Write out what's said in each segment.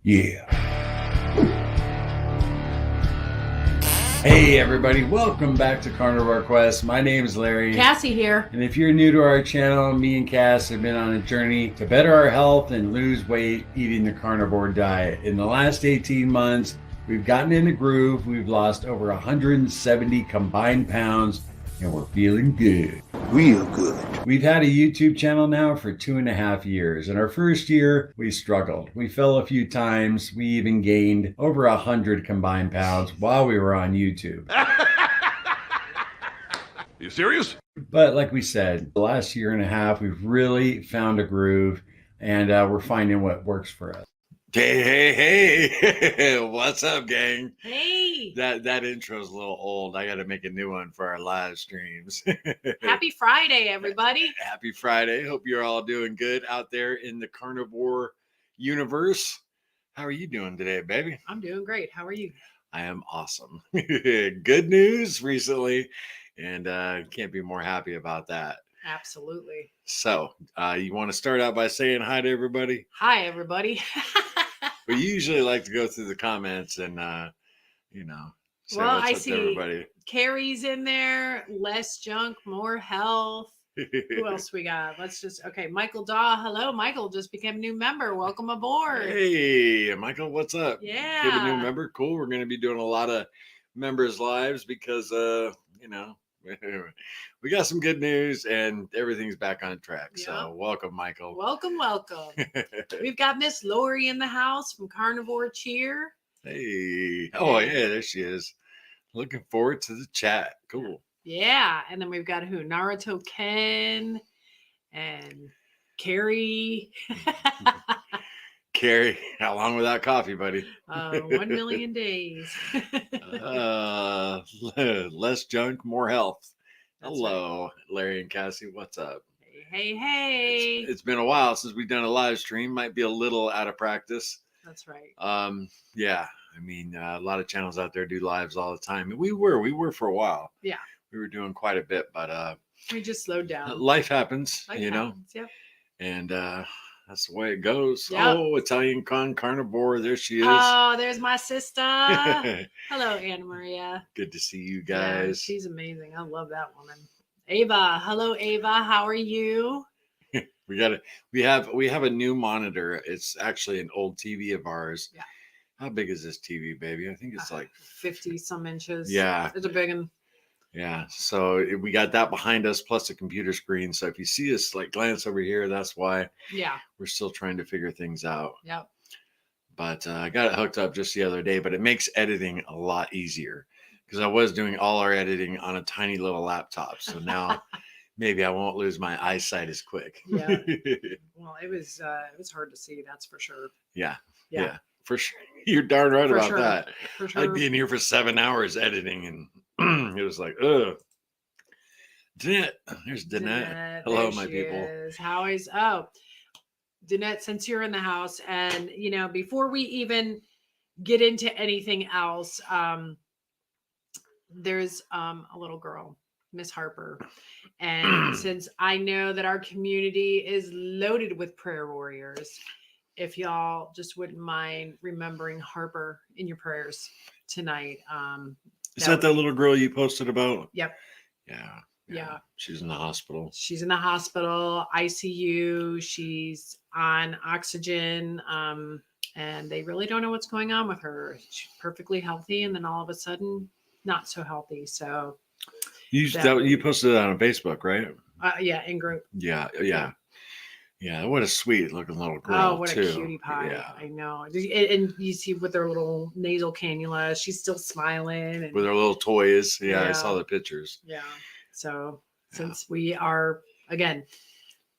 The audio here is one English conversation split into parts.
Yeah. Hey everybody, welcome back to Carnivore Quest. My name is Larry. Cassie here. And if you're new to our channel, me and Cass have been on a journey to better our health and lose weight eating the carnivore diet. In the last 18 months, we've gotten in the groove. We've lost over 170 combined pounds and we're feeling good. Real good. We've had a YouTube channel now for 2.5 years. In our first year, we struggled. We fell a few times. We even gained over 100 combined pounds while we were on YouTube. You serious? But like we said, the last 1.5 years, we've really found a groove and we're finding what works for us. Hey, what's up, gang? Hey. That intro's a little old. I got to make a new one for our live streams. Happy Friday, everybody. Happy Friday. Hope you're all doing good out there in the carnivore universe. How are you doing today, baby? I'm doing great. How are you? I am awesome. Good news recently, and can't be more happy about that. Absolutely. So, you want to start out by saying hi to everybody? Hi, everybody. We usually like to go through the comments and, say Well, what's I up see to everybody. Carrie's in there. Less junk, more health. Who else we got? Okay. Michael Daw. Hello, Michael. Just became a new member. Welcome aboard. Hey, Michael, what's up? Yeah. Give a new member. Cool. We're going to be doing a lot of members' lives because, we got some good news and everything's back on track. Yep. So welcome, Michael. Welcome. We've got Miss Lori in the house from Carnivore Cheer. Hey. Oh, yeah, there she is. Looking forward to the chat. Cool. Yeah. And then we've got who? Naruto Ken and Carrie. Carrie, how long without coffee, buddy? 1 million days. Less junk, more health. That's Hello, right. Larry and Cassie. What's up? Hey. It's been a while since we've done a live stream. Might be a little out of practice. That's right. Yeah. I mean, a lot of channels out there do lives all the time. And we were for a while. Yeah. We were doing quite a bit, but we just slowed down. Life happens, Yeah. And that's the way it goes. Yep. Oh, Italian carnivore. There she is. Oh, there's my sister. Hello, Anna Maria. Good to see you guys. Yeah, she's amazing. I love that woman. Ava. Hello, Ava. How are you? We have a new monitor. It's actually an old TV of ours. Yeah. How big is this TV, baby? I think it's like 50 some inches. Yeah. It's a big one. Yeah. So we got that behind us plus a computer screen. So if you see us like glance over here, that's why. Yeah. We're still trying to figure things out. Yep. But I got it hooked up just the other day, but it makes editing a lot easier because I was doing all our editing on a tiny little laptop. So now maybe I won't lose my eyesight as quick. Yeah. Well, it was hard to see. That's for sure. Yeah. For sure. You're darn right about that. For sure. I'd be in here for 7 hours editing and it was like, ugh. Danette. There's Danette. Hello, my people. How is Danette, since you're in the house and before we even get into anything else, there's a little girl, Miss Harper. And since I know that our community is loaded with prayer warriors, if y'all just wouldn't mind remembering Harper in your prayers tonight. Is that the little girl you posted about? Yep. Yeah. She's in the hospital. She's in the hospital, ICU. She's on oxygen. And they really don't know what's going on with her. She's perfectly healthy. And then all of a sudden, not so healthy. So you posted that on Facebook, right? Yeah. In group. Yeah. What a sweet looking little girl. Oh, what a cutie pie. Yeah. I know. And you see with her little nasal cannula, she's still smiling. And, with her little toys. Yeah. I saw the pictures. Yeah. So since we are, again,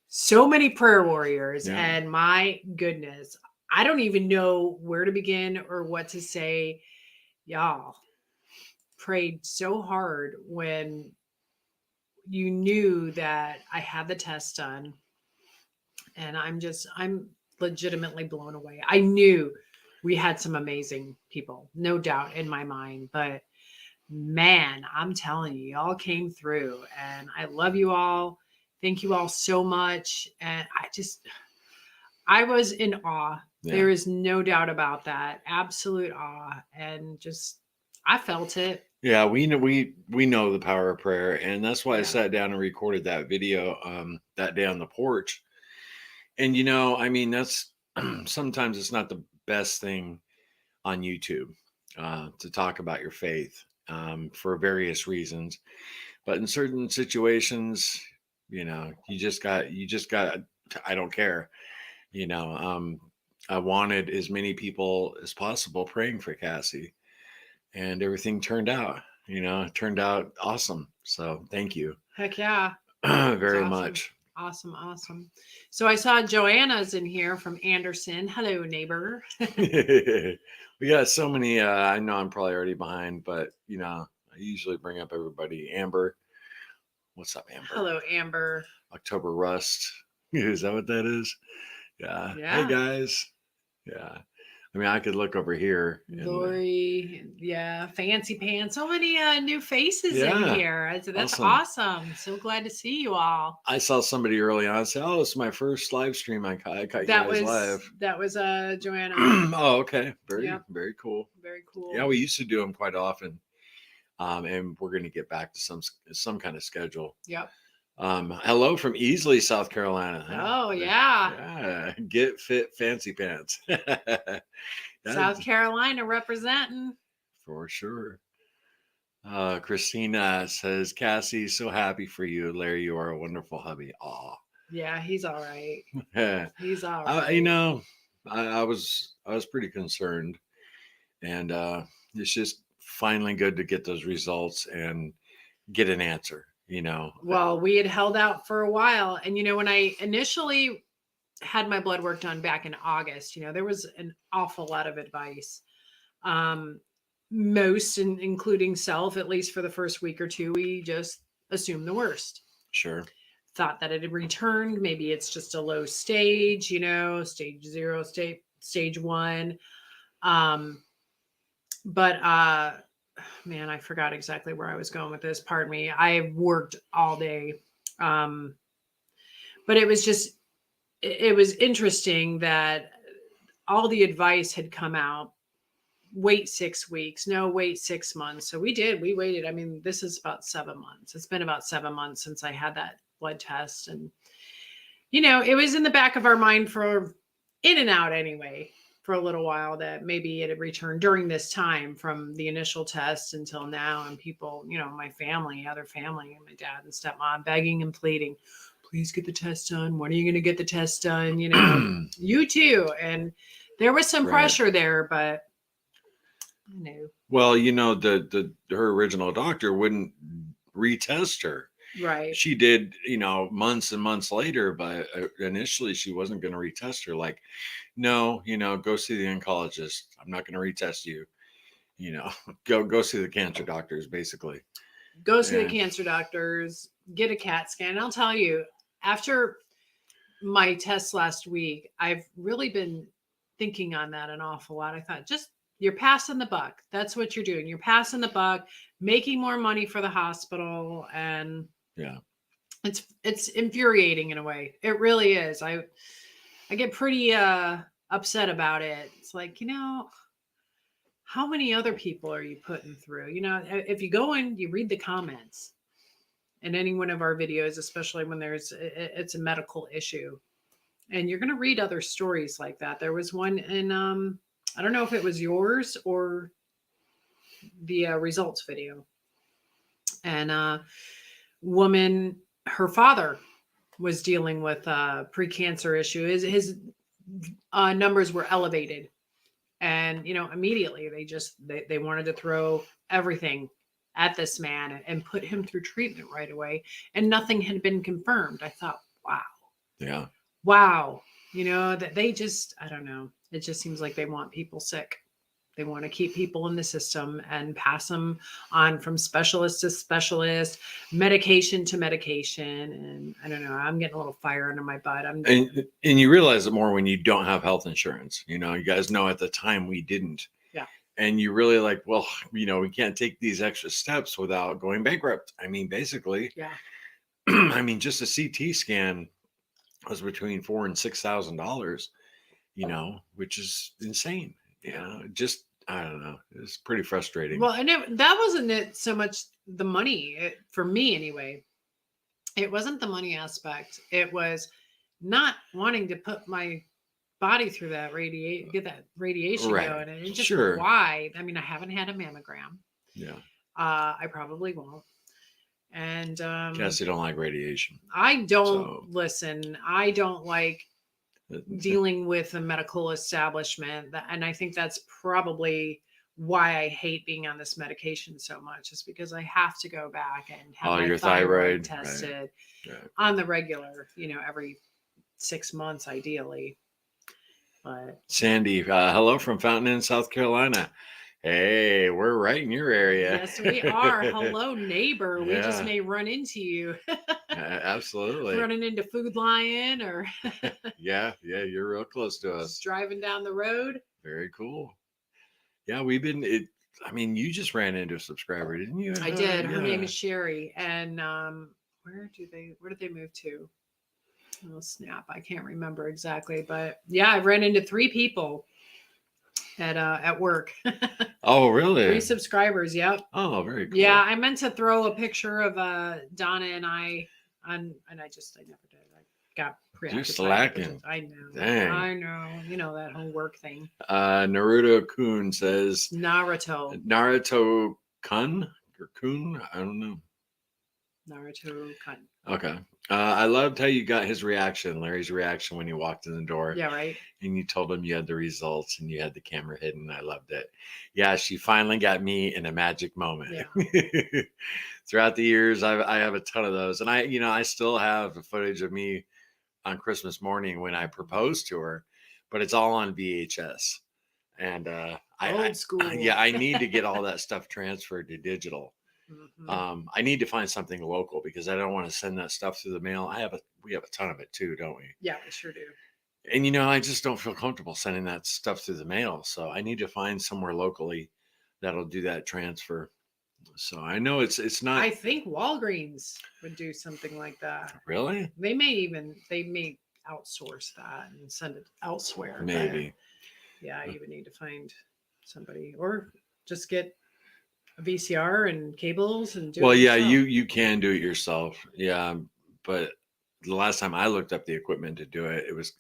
so many prayer warriors, and my goodness, I don't even know where to begin or what to say. Y'all prayed so hard when you knew that I had the test done. And I'm legitimately blown away. I knew we had some amazing people, no doubt in my mind, but man, I'm telling you, y'all came through and I love you all. Thank you all so much. And I was in awe There is no doubt about that. Absolute awe. And just, I felt it. Yeah, we know the power of prayer, and that's why I Yeah. sat down and recorded that video that day on the porch. And I mean, that's sometimes it's not the best thing on YouTube to talk about your faith for various reasons, but in certain situations, you just got I don't care. I wanted as many people as possible praying for Cassie, and everything turned out. It turned out awesome. So thank you. Heck yeah. Very awesome. much. Awesome. So I saw Joanna's in here from Anderson. Hello, neighbor. We got so many. I know I'm probably already behind, but I usually bring up everybody. Amber, what's up, Amber? Hello, Amber. October Rust. Is that what that is? Yeah. Hey guys. Yeah. I mean, I could look over here. Lori, yeah, Fancy Pants. So many new faces in here. That's awesome. So glad to see you all. I saw somebody early on say, "Oh, it's my first live stream. I caught you guys live." That was Joanna. Oh, okay. Very cool. Very cool. Yeah, we used to do them quite often, and we're going to get back to some kind of schedule. Yep. Hello from Easley, South Carolina. Oh, yeah. Get fit, fancy pants. South Carolina representing. For sure. Christina says, Cassie, so happy for you. Larry, you are a wonderful hubby. Aw. Yeah, he's all right. He's all right. I was pretty concerned. And it's just finally good to get those results and get an answer. Well, we had held out for a while, and when I initially had my blood work done back in August, there was an awful lot of advice. Most, including self, at least for the first week or two, we just assumed the worst. Sure. Thought that it had returned. Maybe it's just a low stage, stage 0, stage 1. But man, I forgot exactly where I was going with this. Pardon me. I worked all day. But it was interesting that all the advice had come out. Wait 6 weeks. No, wait 6 months. So we waited. I mean, this is about 7 months. It's been about 7 months since I had that blood test. And, it was in the back of our mind for in and out anyway, for a little while, that maybe it had returned during this time from the initial test until now. And people, my family, other family, and my dad and stepmom begging and pleading, please get the test done. When are you going to get the test done? You too. And there was some pressure there, but I knew. Well, her original doctor wouldn't retest her. Right. She did, months and months later, but initially she wasn't going to retest her. Like, no, go see the oncologist. I'm not going to retest you. Go see the cancer doctors, basically. Go see the cancer doctors, get a CAT scan. And I'll tell you, after my test last week, I've really been thinking on that an awful lot. I thought, you're passing the buck. That's what you're doing. You're passing the buck, making more money for the hospital. And yeah, it's infuriating in a way. It really is. I get pretty upset about it. It's like, how many other people are you putting through? If you go and you read the comments in any one of our videos, especially when it's a medical issue, and you're going to read other stories like that. There was one in, I don't know if it was yours or the results video. And woman, her father was dealing with a precancer issue. His numbers were elevated. And, immediately they wanted to throw everything at this man and put him through treatment right away. And nothing had been confirmed. I thought, wow. Yeah. Wow. That they just, I don't know. It just seems like they want people sick. They want to keep people in the system and pass them on from specialist to specialist, medication to medication. And I don't know, I'm getting a little fire under my butt. And you realize it more when you don't have health insurance. You guys know at the time we didn't. Yeah. And you really we can't take these extra steps without going bankrupt. I mean, basically. Yeah. I mean, just a CT scan was between $4,000 and $6,000. which is insane. Just, I don't know. It's pretty frustrating. Well, and that wasn't it so much the money for me anyway. It wasn't the money aspect. It was not wanting to put my body through that get that radiation Right. going. And it's just Sure. why. I mean, I haven't had a mammogram. Yeah. I probably won't. And Cassie don't like radiation. I don't So- listen. I don't like dealing with the medical establishment. And I think that's probably why I hate being on this medication so much, is because I have to go back and have my your thyroid thyroid, tested Right. on the regular, every 6 months, ideally. But Sandy, hello from Fountain Inn, South Carolina. Hey, we're right in your area. yes, we are. Hello, neighbor. We just Yeah. may run into you. Absolutely. Running into Food Lion or Yeah, you're real close to us. just driving down the road. Very cool. Yeah, I mean, you just ran into a subscriber, didn't you? I did. Her name Yeah. is Sherry. And where did they move to? Oh snap. I can't remember exactly. But yeah, I ran into 3 people at work. Oh, really? 3 subscribers. Yep. Oh, very cool. Yeah, I meant to throw a picture of Donna and I on, and I never did. I got preoccupied. You're slacking. I know. Dang. I know. That whole work thing. Naruto Kun says Naruto Kun or Kun. I don't know. Naruto Kun. Okay. I loved how you got his reaction, Larry's reaction when he walked in the door. Yeah, right. And you told him you had the results and you had the camera hidden. I loved it. Yeah, she finally got me in a magic moment. Yeah. Throughout the years, I have a ton of those. And I still have the footage of me on Christmas morning when I proposed to her, but it's all on VHS. And Old school. I need to get all that stuff transferred to digital. Mhm. I need to find something local because I don't want to send that stuff through the mail. We have a ton of it too, don't we? Yeah, we sure do. And I just don't feel comfortable sending that stuff through the mail. So I need to find somewhere locally that'll do that transfer. So I know it's not. I think Walgreens would do something like that. Really? They may outsource that and send it elsewhere. but Maybe. yeah, you would need to find somebody or just get a VCR and cables and do Well, it yeah, yourself. you can do it yourself. Yeah, but the last time I looked up the equipment to do it, it was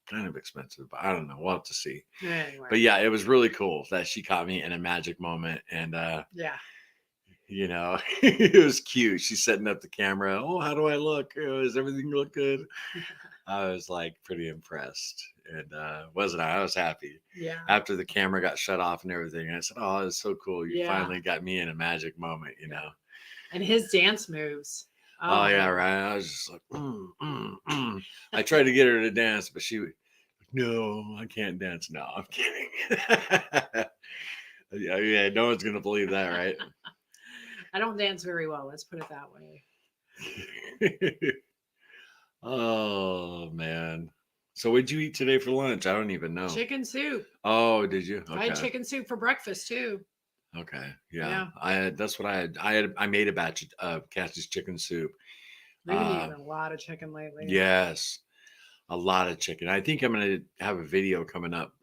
kind of expensive. But I don't know. We'll have to see. Anyway. But yeah, it was really cool that she caught me in a magic moment, and yeah. it was cute. She's setting up the camera. Oh, how do I look? Does everything look good? I was like pretty impressed, and wasn't I? I was happy. Yeah. After the camera got shut off and everything, and I said, "Oh, it's so cool! You Yeah. finally got me in a magic moment." And his dance moves. Oh yeah, right. I was just like, I tried to get her to dance, but she would, no, I can't dance. No, I'm kidding. yeah, no one's gonna believe that, right? I don't dance very well. Let's put it that way. Oh man. So what'd you eat today for lunch? I don't even know. Chicken soup. Oh, did you? I had chicken soup for breakfast too. Okay. Yeah. That's what I had. I made a batch of Cassie's chicken soup. We've been eating a lot of chicken lately. Yes. A lot of chicken. I think I'm going to have a video coming up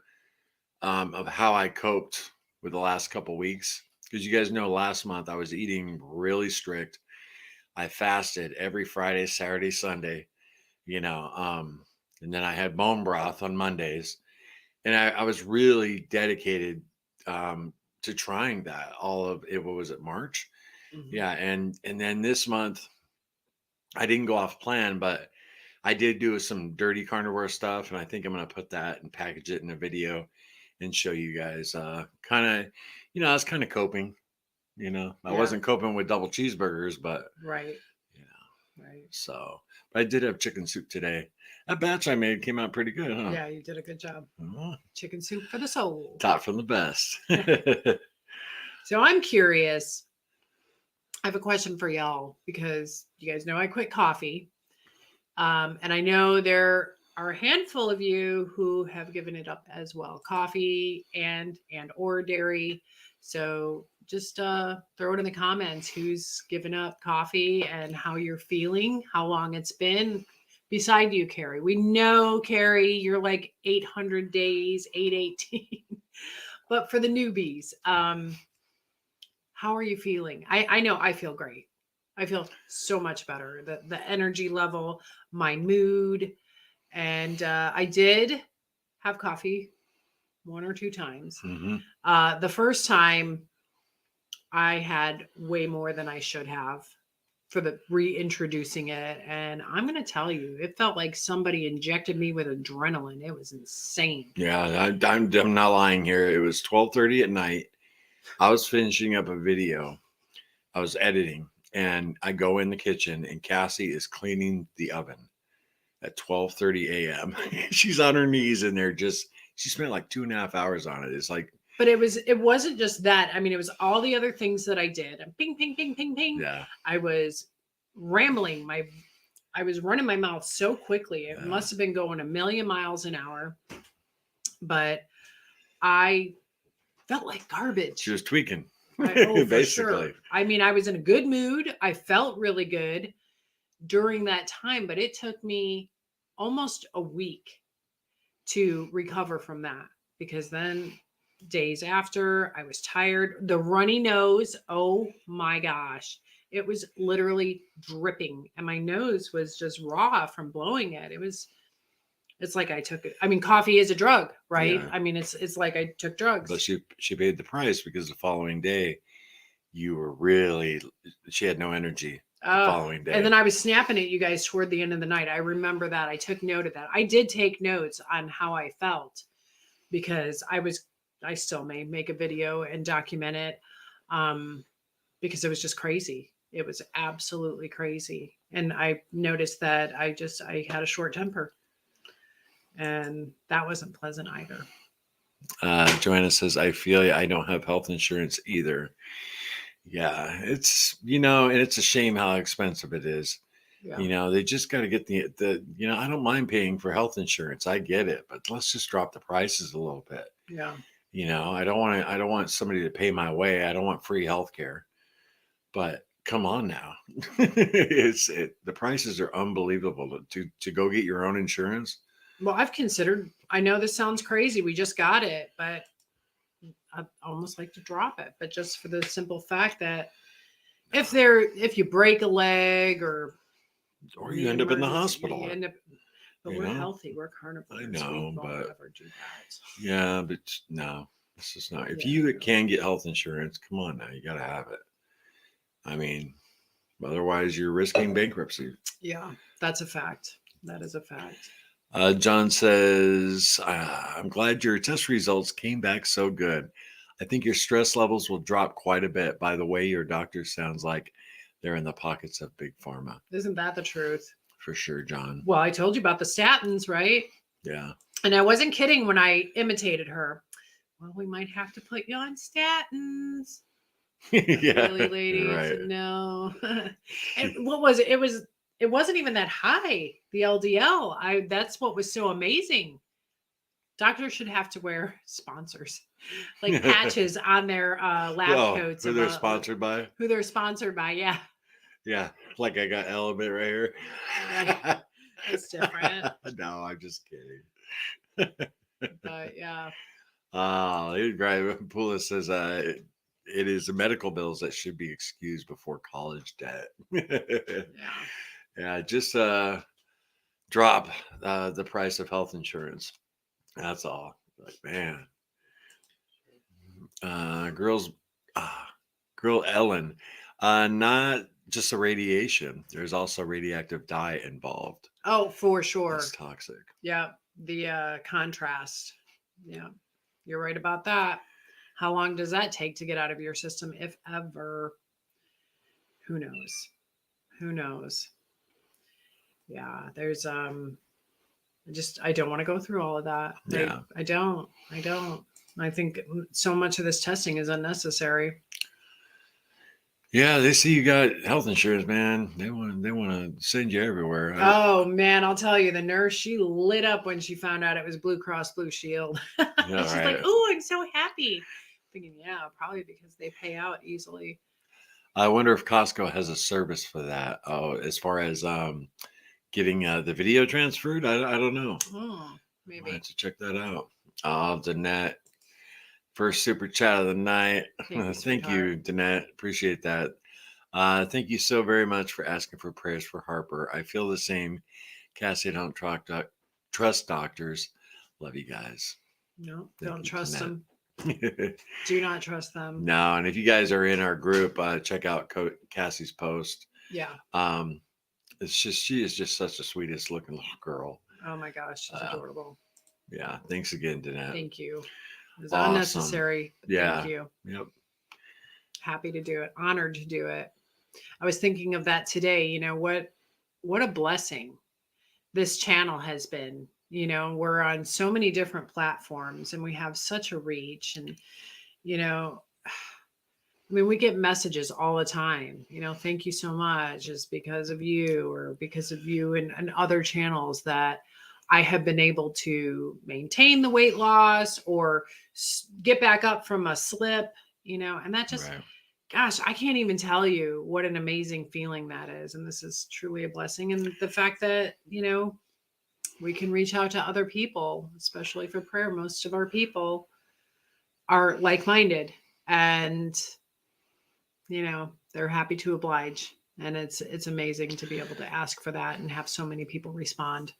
of how I coped with the last couple weeks. Because you guys know last month I was eating really strict. I fasted every Friday, Saturday, Sunday, and then I had bone broth on Mondays. And I was really dedicated to trying that all of it. What was it, March? Mhm. Yeah. And then this month I didn't go off plan, but I did do some dirty carnivore stuff. And I think I'm going to put that and package it in a video and show you guys kind of, I was kind of coping, I wasn't coping with double cheeseburgers, but Right. Right. So, but I did have chicken soup today. That batch I made came out pretty good, huh? Yeah, you did a good job. Uh-huh. Chicken soup for the soul. Top from the best. So I'm curious. I have a question for y'all because you guys know I quit coffee. And I know there are a handful of you who have given it up as well. Coffee and or dairy. So just throw it in the comments who's given up coffee and how you're feeling, how long it's been. beside you, Carrie. We know, Carrie, you're like 800 days, 818. But for the newbies, how are you feeling? I know I feel great. I feel so much better. The energy level, my mood, and I did have coffee 1 or 2 times. The first time I had way more than I should have for the reintroducing it. And I'm going to tell you, it felt like somebody injected me with adrenaline. It was insane. Yeah, I'm not lying here. It was 12:30 at night. I was finishing up a video. I was editing, and I go in the kitchen, and Cassie is cleaning the oven at 12:30 a.m. She's on her knees in there. She spent like 2.5 hours on it. It's like, but it wasn't just that. I mean, it was all the other things that I did. And ping, ping, ping, ping, ping. yeah, I was rambling. I was running my mouth so quickly. It must have been going a million miles an hour. But I felt like garbage. she was tweaking. For basically. sure. I mean, I was in a good mood. I felt really good during that time, but it took me almost a week to recover from that, because then days after, I was tired. The runny nose, oh my gosh. It was literally dripping, and my nose was just raw from blowing it. It's like I took it. I mean, coffee is a drug, right? Yeah. I mean, it's like I took drugs. But she paid the price, because the following day, she had no energy the following day. And then I was snapping at you guys toward the end of the night. I remember that. I took note of that. I did take notes on how I felt, because I still may make a video and document it, because it was just crazy. It was absolutely crazy. And I noticed that I had a short temper, and that wasn't pleasant either. Joanna says, I feel I don't have health insurance either. Yeah, it's, and it's a shame how expensive it is. Yeah. They just got to get the I don't mind paying for health insurance. I get it, but let's just drop the prices a little bit. Yeah. I don't want somebody to pay my way. I don't want free health care. But come on now. The prices are unbelievable to go get your own insurance. Well, I've considered, I know this sounds crazy. We just got it, but I'd almost like to drop it. But just for the simple fact that if you break a leg or you end up in the emergency, hospital. But we're healthy. We're carnivores. I know, we won't but ever do that. yeah, but no, this is not. If you can get health insurance, come on now, you got to have it. I mean, otherwise you're risking bankruptcy. Yeah, that's a fact. That is a fact. John says, I'm glad your test results came back so good. I think your stress levels will drop quite a bit. By the way, your doctor sounds like they're in the pockets of big pharma. Isn't that the truth? For sure, John. Well, I told you about the statins, right? Yeah. And I wasn't kidding when I imitated her. Well, we might have to put you on statins. Yeah. Really, ladies? Right. No. And what was it? It wasn't even that high, the LDL. That's what was so amazing. Doctors should have to wear sponsors, like patches on their lab coats. Who they're sponsored by? Who they're sponsored by, yeah. Yeah, like I got Element right here. It's different. No, I'm just kidding. But yeah. Pula says it is the medical bills that should be excused before college debt. Yeah, just drop the price of health insurance. That's all. Like, man. Girl Ellen, not just the radiation. There's also radioactive dye involved. Oh, for sure. It's toxic. Yeah, the contrast. Yeah, you're right about that. How long does that take to get out of your system, if ever? Who knows? Who knows? Yeah, there's I don't want to go through all of that. Yeah. I don't. I think so much of this testing is unnecessary. Yeah, they see you got health insurance, man. They want to send you everywhere. Oh man, I'll tell you, the nurse, she lit up when she found out it was Blue Cross Blue Shield. Yeah, she's right. like, "Oh, I'm so happy." Thinking, yeah, probably because they pay out easily. I wonder if Costco has a service for that. Oh, as far as getting the video transferred. I don't know. Oh, I maybe. have to check that out. Oh, Danette, first super chat of the night. Thank you, Danette. Appreciate that. Thank you so very much for asking for prayers for Harper. I feel the same. Cassie, I don't trust doctors. Love you guys. No, Thank don't you, trust Danette. them. Do not trust them. No, and if you guys are in our group, check out Cassie's post. Yeah. It's just she is just such the sweetest looking little girl. Oh my gosh, she's adorable. Yeah. Thanks again, Danette. Thank you. It was Awesome. unnecessary. But Yeah. Thank you. Yep. Happy to do it. Honored to do it. I was thinking of that today. You know what a blessing this channel has been. You know, we're on so many different platforms and we have such a reach. And, you know, I mean, we get messages all the time, you know, thank you so much. It's because of you or because of you and other channels that I have been able to maintain the weight loss or get back up from a slip, you know, and that just, Right. gosh, I can't even tell you what an amazing feeling that is. And this is truly a blessing. And the fact that, you know, we can reach out to other people, especially for prayer. Most of our people are like-minded and, you know, they're happy to oblige. And it's amazing to be able to ask for that and have so many people respond.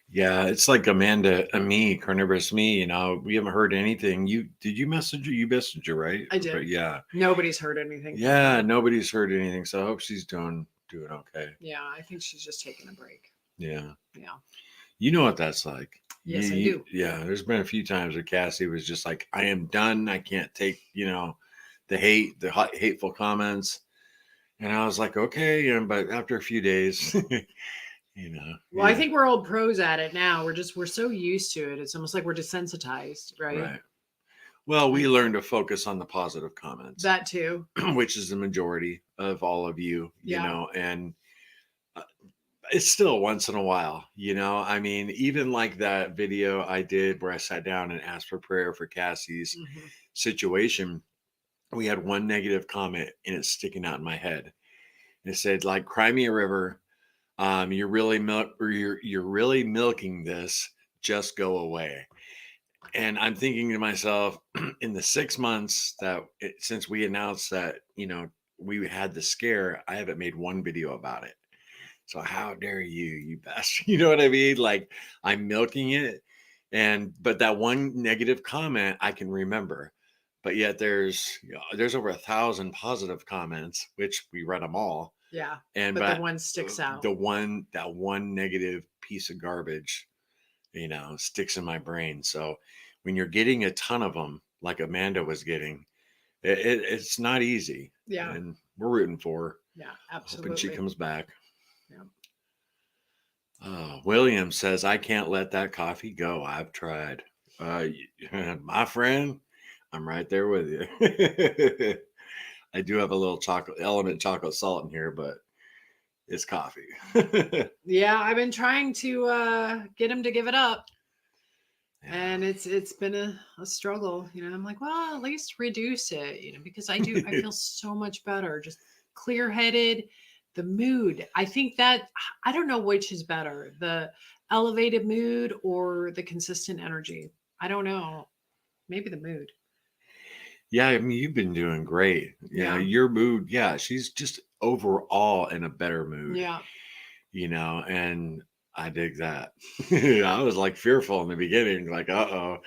Yeah, it's like Amanda and me, Carnivorous Me. You know, we haven't heard anything. Did you message her? You messaged her, right? I did. But yeah. Nobody's heard anything. Yeah, nobody's heard anything. So I hope she's doing okay. Yeah, I think she's just taking a break. Yeah. Yeah. You know what that's like. Yes, I do. Yeah, there's been a few times where Cassie was just like, I am done. I can't take, you know, the hateful comments. And I was like, okay. But after a few days, you know. Well, I think we're old pros at it now. We're so used to it. It's almost like we're desensitized, right? Right. Well, we learned to focus on the positive comments. That too. Which is the majority of all of you, you Yeah. know, and it's still once in a while, you know. I mean, even like that video I did where I sat down and asked for prayer for Cassie's situation, we had one negative comment and it's sticking out in my head. It said, like, cry me a river. You're really you're really milking this. Just go away. And I'm thinking to myself, in the 6 months since we announced that, you know, we had the scare, I haven't made one video about it. So how dare you bastard? You know what I mean? Like, I'm milking it. But that one negative comment I can remember. But yet there's over 1,000 positive comments, which we read them all. Yeah. But the one sticks out. That one negative piece of garbage, you know, sticks in my brain. So when you're getting a ton of them, like Amanda was getting, it's not easy. Yeah. And we're rooting for her. Yeah, absolutely. Hoping she comes back. Yeah. William says, I can't let that coffee go. I've tried. My friend, I'm right there with you. I do have a little chocolate salt in here, but it's coffee. Yeah, I've been trying to get him to give it up. Yeah. And it's been a struggle. You know, I'm like, well, at least reduce it, you know, because I feel so much better, just clear-headed. The mood, I think that, I don't know which is better, the elevated mood or the consistent energy. I don't know. Maybe the mood. Yeah, I mean, you've been doing great. Yeah, your mood. Yeah, she's just overall in a better mood. Yeah. You know, and I dig that. I was like fearful in the beginning, like, uh-oh,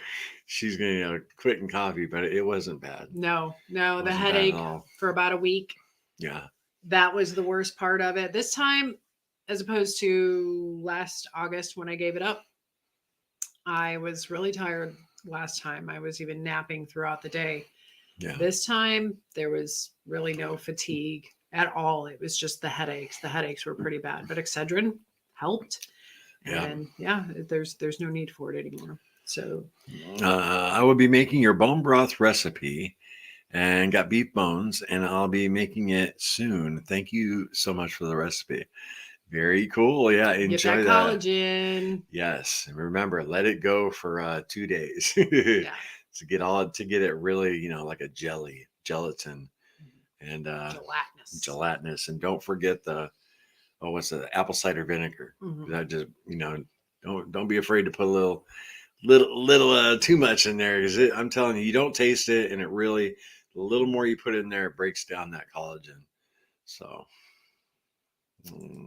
she's going to quitting coffee, but it wasn't bad. No, the headache for about a week. Yeah. That was the worst part of it. This time, as opposed to last August when I gave it up, I was really tired last time. I was even napping throughout the day. Yeah. This time, there was really no fatigue at all. It was just the headaches. The headaches were pretty bad, but Excedrin helped. And there's no need for it anymore. So I will be making your bone broth recipe. And got beef bones, and I'll be making it soon. Thank you so much for the recipe. Very cool. Yeah, enjoy that. Collagen. Yes, and remember, let it go for 2 days to get it really, you know, like a gelatin, and gelatinous. And don't forget the what's it? Apple cider vinegar. Mhm. That just, don't be afraid to put a little too much in there, because I'm telling you, you don't taste it, and it really, the little more you put in there, it breaks down that collagen. So,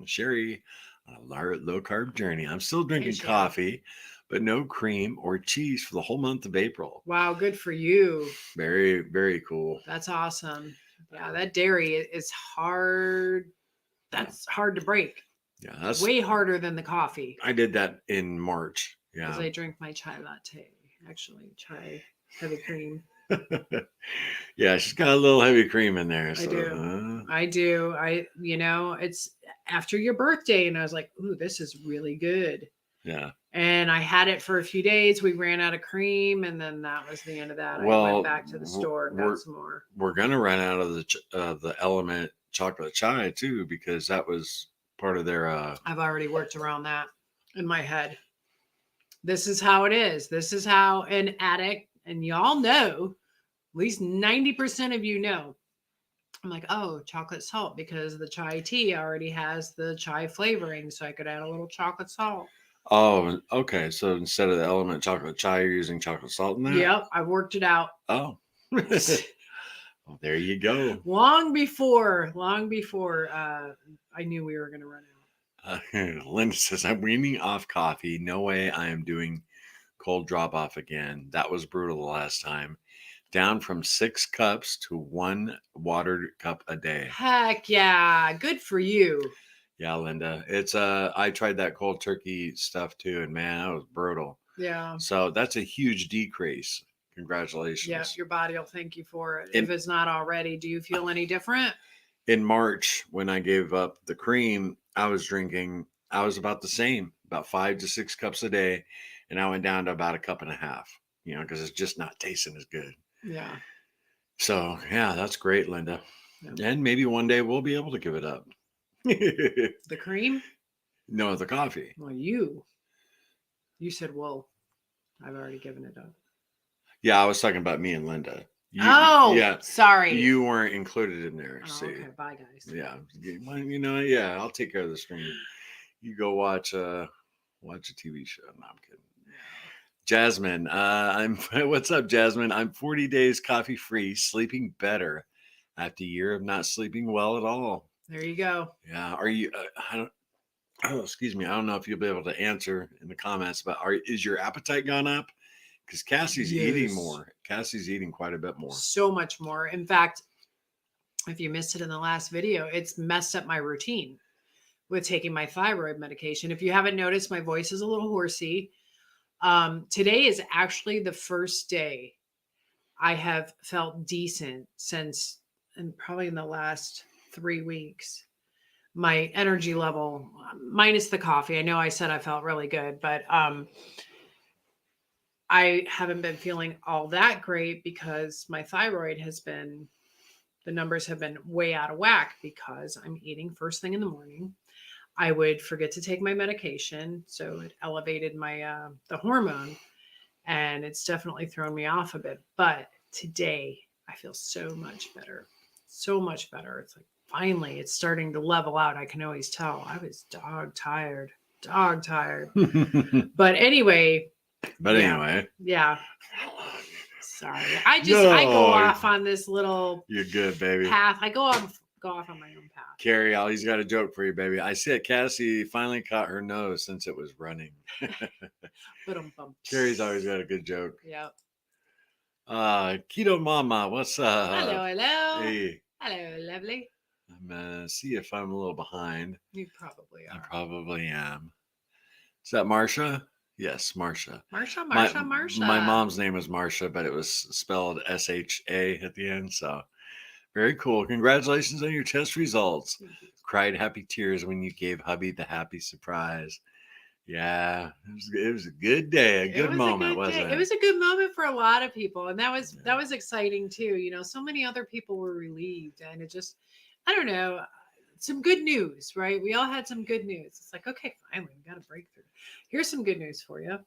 Sherry, on a low carb journey. I'm still drinking Sherry. coffee, but no cream or cheese for the whole month of April. Wow, good for you. Very, very cool. That's awesome. Yeah, that dairy is hard. That's hard to break. Yeah, that's way harder than the coffee. I did that in March. Because Yeah. I drink my chai latte. Actually, chai heavy cream. Yeah, she's got a little heavy cream in there. I So, do. I do. It's after your birthday, and I was like, ooh, this is really good. yeah. And I had it for a few days. We ran out of cream, and then that was the end of that. I Well, went back to the store and got some more. We're gonna run out of the Element chocolate chai too, because that was part of their. I've already worked around that in my head. This is how it is. This is how an addict, and y'all know, at least 90% of you know. I'm like, oh, chocolate salt, because the chai tea already has the chai flavoring, so I could add a little chocolate salt. Oh, okay. So instead of the Element chocolate chai, you're using chocolate salt in that? Yep, I worked it out. Oh. Well, there you go. Long before I knew we were going to run out. Linda says, I'm weaning off coffee. No way I am doing cold drop off again. That was brutal the last time. Down from 6 cups to 1 watered cup a day. Heck yeah. Good for you. Yeah, Linda. It's I tried that cold turkey stuff too, and man, that was brutal. Yeah. So that's a huge decrease. Congratulations. Yeah, your body will thank you for it. If it's not already, do you feel any different? In March, when I gave up the cream, I was about the same, about 5 to 6 cups a day. And I went down to about 1.5 cups, because it's just not tasting as good. Yeah. So, yeah, that's great, Linda. Yeah. And maybe one day we'll be able to give it up. The cream? No, the coffee. Well, you said, well, I've already given it up. Yeah, I was talking about me and Linda. Yeah, sorry. You weren't included in there. Oh, See, okay, bye guys. Yeah, well, yeah, I'll take care of the screen. You go watch a TV show. No, I'm kidding. Jasmine, what's up, Jasmine? I'm 40 days coffee free, sleeping better after a year of not sleeping well at all. There you go. Yeah, are you? Excuse me. I don't know if you'll be able to answer in the comments, but is your appetite gone up? Because Cassie's eating more. Cassie's eating quite a bit more. So much more. In fact, if you missed it in the last video, it's messed up my routine with taking my thyroid medication. If you haven't noticed, my voice is a little horsey. Today is actually the first day I have felt decent since, and probably in the last 3 weeks. My energy level, minus the coffee. I know I said I felt really good, but I haven't been feeling all that great because my thyroid the numbers have been way out of whack because I'm eating first thing in the morning. I would forget to take my medication, so it elevated my the hormone, and it's definitely thrown me off a bit. But today I feel so much better. So much better. It's like finally it's starting to level out. I can always tell. I was dog tired. But anyway. Yeah. Sorry. I go off on this little You're good, baby. path. I go off on my own path. Carrie, he's got a joke for you, baby. I said Cassie finally caught her nose since it was running. Carrie's always got a good joke. Yep. Keto Mama, what's up? Hello. Hey. Hello, lovely. I'm gonna see if I'm a little behind. You probably are. I probably am. Is that Marsha? Yes, Marsha. Marsha. My mom's name was Marsha, but it was spelled S-H-A at the end. So very cool. Congratulations on your test results. Cried happy tears when you gave hubby the happy surprise. Yeah, it was a good day, a good moment, wasn't it? It was a good moment for a lot of people, and that was exciting too. So many other people were relieved, and it just, I don't know, some good news, right? We all had some good news. It's like, okay, finally, we got a breakthrough. Here's some good news for you.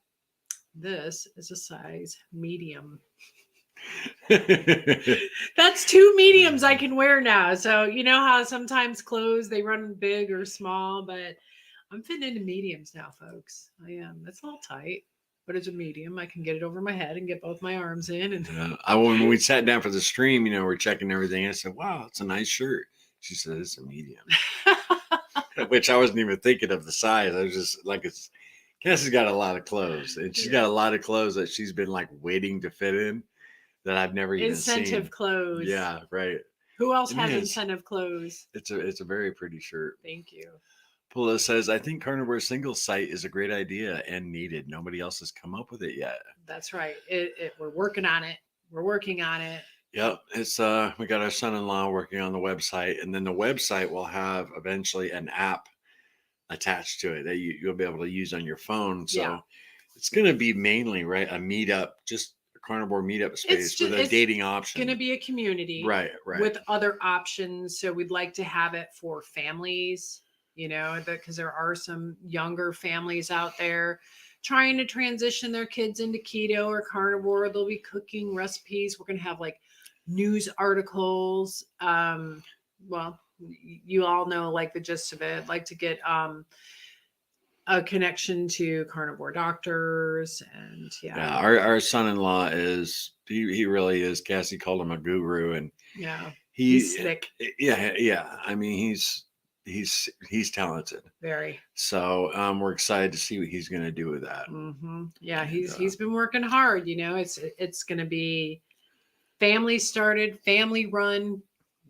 This is a size medium. That's 2 mediums I can wear now. So you know how sometimes clothes they run big or small, but I'm fitting into mediums now, folks. I am. It's a little tight, but it's a medium. I can get it over my head and get both my arms in. And When we sat down for the stream, we're checking everything. I said, "Wow, it's a nice shirt." She said, "It's a medium," which I wasn't even thinking of the size. I was just like, "It's." Cassie's got a lot of clothes, and she's got a lot of clothes that she's been like waiting to fit in that I've never even incentive seen. clothes. Yeah, right. Who else It has is. incentive clothes? It's a very pretty shirt. Thank you. Pula says, "I think carnivore single site is a great idea and needed. Nobody else has come up with it yet." That's right. We're working on it. We're working on it. Yep, it's we got our son-in-law working on the website, and then the website will have eventually an app attached to it that you'll be able to use on your phone. So Yeah. it's going to be mainly a meetup, just a carnivore meetup space with a dating option. It's going to be a community, right, with other options. So we'd like to have it for families, because there are some younger families out there trying to transition their kids into keto or carnivore. They'll be cooking recipes. We're going to have like news articles. Well, you all know like the gist of it. Like to get a connection to carnivore doctors, and our son-in-law is he really is. Cassie called him a guru, and he's slick. Yeah. I mean, he's talented, very. So we're excited to see what he's going to do with that. Mm-hmm. Yeah, he's been working hard. It's going to be family started, family run.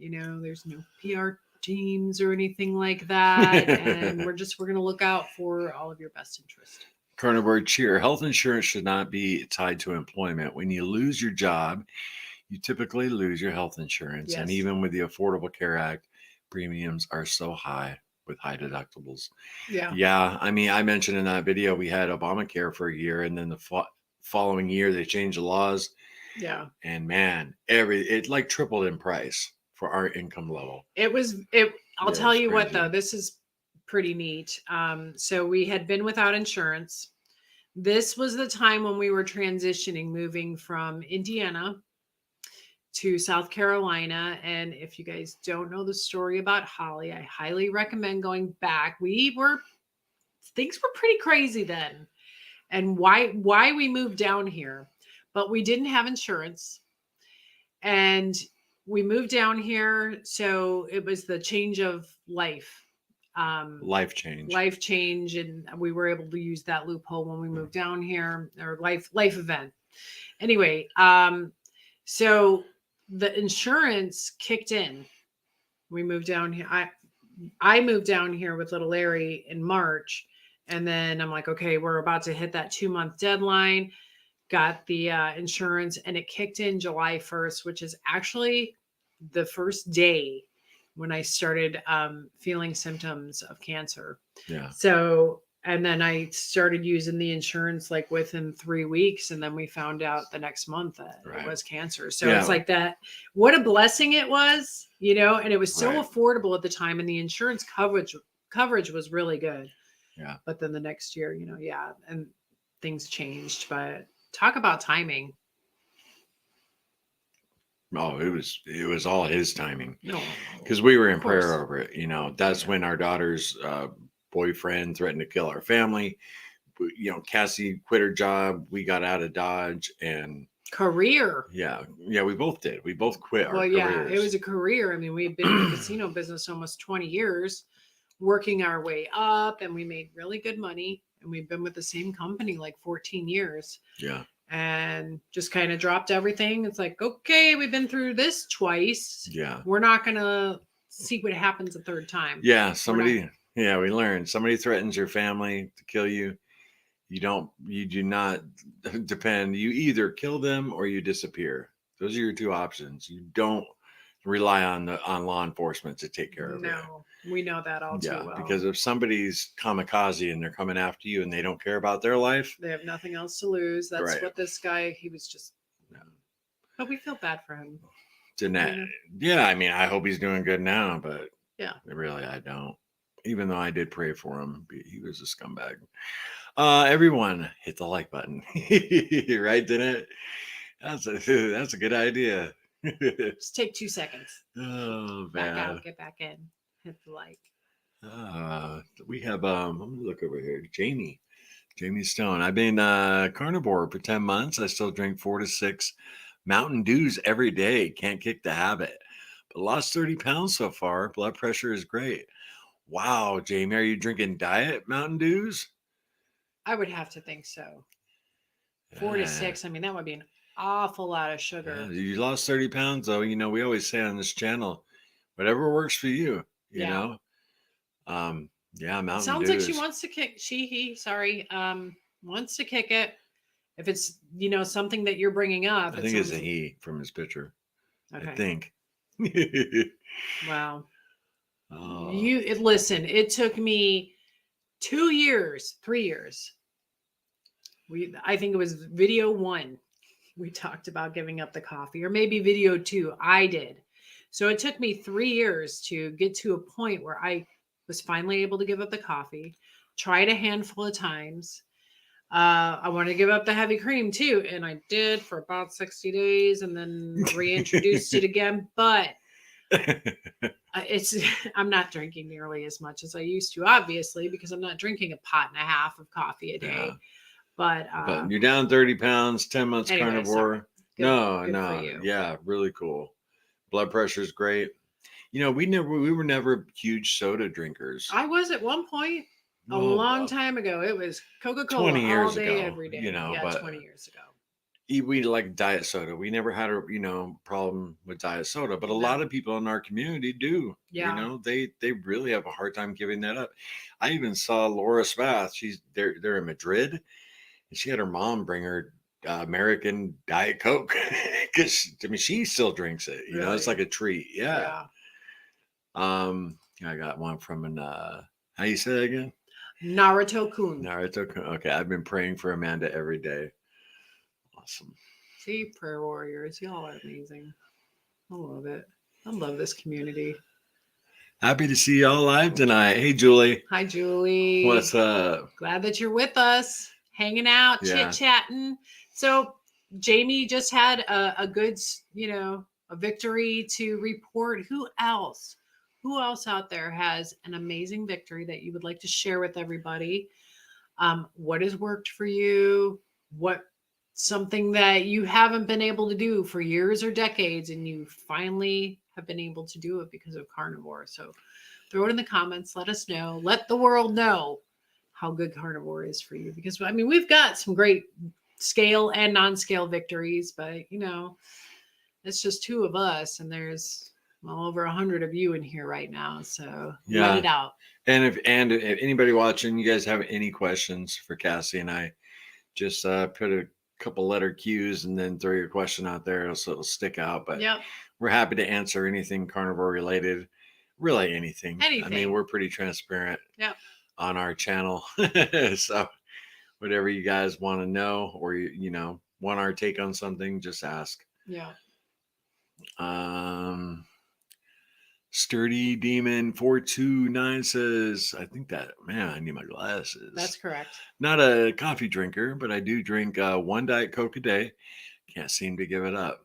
There's no PR teams or anything like that, and we're going to look out for all of your best interest. Carnivore cheer. Health insurance should not be tied to employment. When you lose your job, you typically lose your health insurance. Yes. And even with the Affordable Care Act, premiums are so high with high deductibles. Yeah. I mean, I mentioned in that video we had Obamacare for a year, and then the following year they changed the laws. Yeah. And man, it like tripled in price for our income level. I'll tell you what, though, this is pretty neat. So we had been without insurance. This was the time when we were transitioning, moving from Indiana to South Carolina. And if you guys don't know the story about Holly, I highly recommend going back. Things were pretty crazy then, and why we moved down here, but we didn't have insurance, and we moved down here. So it was the change of life. Life change. And we were able to use that loophole when we moved down here, or life event. Anyway, so the insurance kicked in. We moved down here. I moved down here with little Larry in March, and then I'm like, okay, we're about to hit that 2-month deadline. Got the insurance, and it kicked in July 1st, which is actually the first day when I started feeling symptoms of cancer. Yeah. So, and then I started using the insurance like within 3 weeks, and then we found out the next month that it was cancer. So it's like that. What a blessing it was, and it was so affordable at the time, and the insurance coverage was really good. Yeah. But then the next year, and things changed. But talk about timing. Oh, it was all his timing. No, because we were in prayer over it. That's when our daughter's boyfriend threatened to kill our family. Cassie quit her job. We got out of Dodge and career. Yeah, we both did. We both quit our careers. It was a career. I mean, we had been in the casino business almost 20 years, working our way up, and we made really good money. And we've been with the same company like 14 years. Yeah. And just kind of dropped everything. It's like, okay, we've been through this twice. Yeah. We're not going to see what happens a third time. Yeah. We learned somebody threatens your family to kill you. You do not depend. You either kill them or you disappear. Those are your two options. You don't rely on law enforcement to take care of it. No, we know that all too well. Because if somebody's kamikaze and they're coming after you and they don't care about their life, they have nothing else to lose. That's what this guy, he was just, but we feel bad for him. Yeah, I mean, I hope he's doing good now, but really, I don't. Even though I did pray for him, he was a scumbag. Everyone hit the like button, right? Didn't it? That's a good idea. Just take 2 seconds. Oh Back man. out, get back in, hit the like. We have I'm gonna look over here. Jamie Stone. I've been carnivore for 10 months. I still drink 4 to 6 Mountain Dews every day. Can't kick the habit. But lost 30 pounds so far. Blood pressure is great. Wow, Jamie, are you drinking diet Mountain Dews? I would have to think so. 4 to 6. I mean, that would be an awful lot of sugar. Yeah, you lost 30 pounds though. We always say on this channel, whatever works for you, you Yeah. know. Yeah, Mountain Sounds Dews. like she wants to kick. He wants to kick it. If it's something that you're bringing up, I think it's a he from his picture. Okay. I think. Wow. Oh. Listen. It took me 2 years, 3 years. I think it was video 1. We talked about giving up the coffee, or maybe video 2. I did. So it took me 3 years to get to a point where I was finally able to give up the coffee. Tried a handful of times. I want to give up the heavy cream too, and I did for about 60 days, and then reintroduced it again. But I'm not drinking nearly as much as I used to, obviously, because I'm not drinking a pot and a half of coffee a day. Yeah. But you're down 30 pounds, 10 months anyway, carnivore. sorry. Good No. for you. Yeah, really cool. Blood pressure is great. We were never huge soda drinkers. I was at one point a long time ago. It was Coca-Cola 20 years all day, ago, every day. but 20 years ago. We like diet soda. We never had a problem with diet soda, but a lot of people in our community do. Yeah. They really have a hard time giving that up. I even saw Laura Spath. They're in Madrid, and she had her mom bring her American Diet Coke because she still drinks it. It's like a treat. Yeah. I got one from an how you say that again? Naruto-kun. Naruto-kun. Okay, I've been praying for Amanda every day. Awesome. See, prayer warriors, y'all are amazing. I love it. I love this community. Happy to see y'all live tonight. Hey, Julie. Hi, Julie. What's up? Glad that you're with us, hanging out, chit-chatting. So Jamie just had a good, a victory to report. Who else out there has an amazing victory that you would like to share with everybody? What has worked for you? Something that you haven't been able to do for years or decades, and you finally have been able to do it because of carnivore. So throw it in the comments. Let us know. Let the world know how good carnivore is for you. Because, we've got some great scale and non-scale victories, but, it's just 2 of us, and there's well over 100 of you in here right now. So let it out. And if anybody watching, you guys have any questions for Cassie and I, just put a couple letter cues and then throw your question out there so it'll stick out. But we're happy to answer anything carnivore related, really anything. We're pretty transparent on our channel. So whatever you guys want to know, or want our take on something, just ask. Sturdy Demon 429 says, I think that, I need my glasses. That's correct. Not a coffee drinker, but I do drink 1 Diet Coke a day. Can't seem to give it up.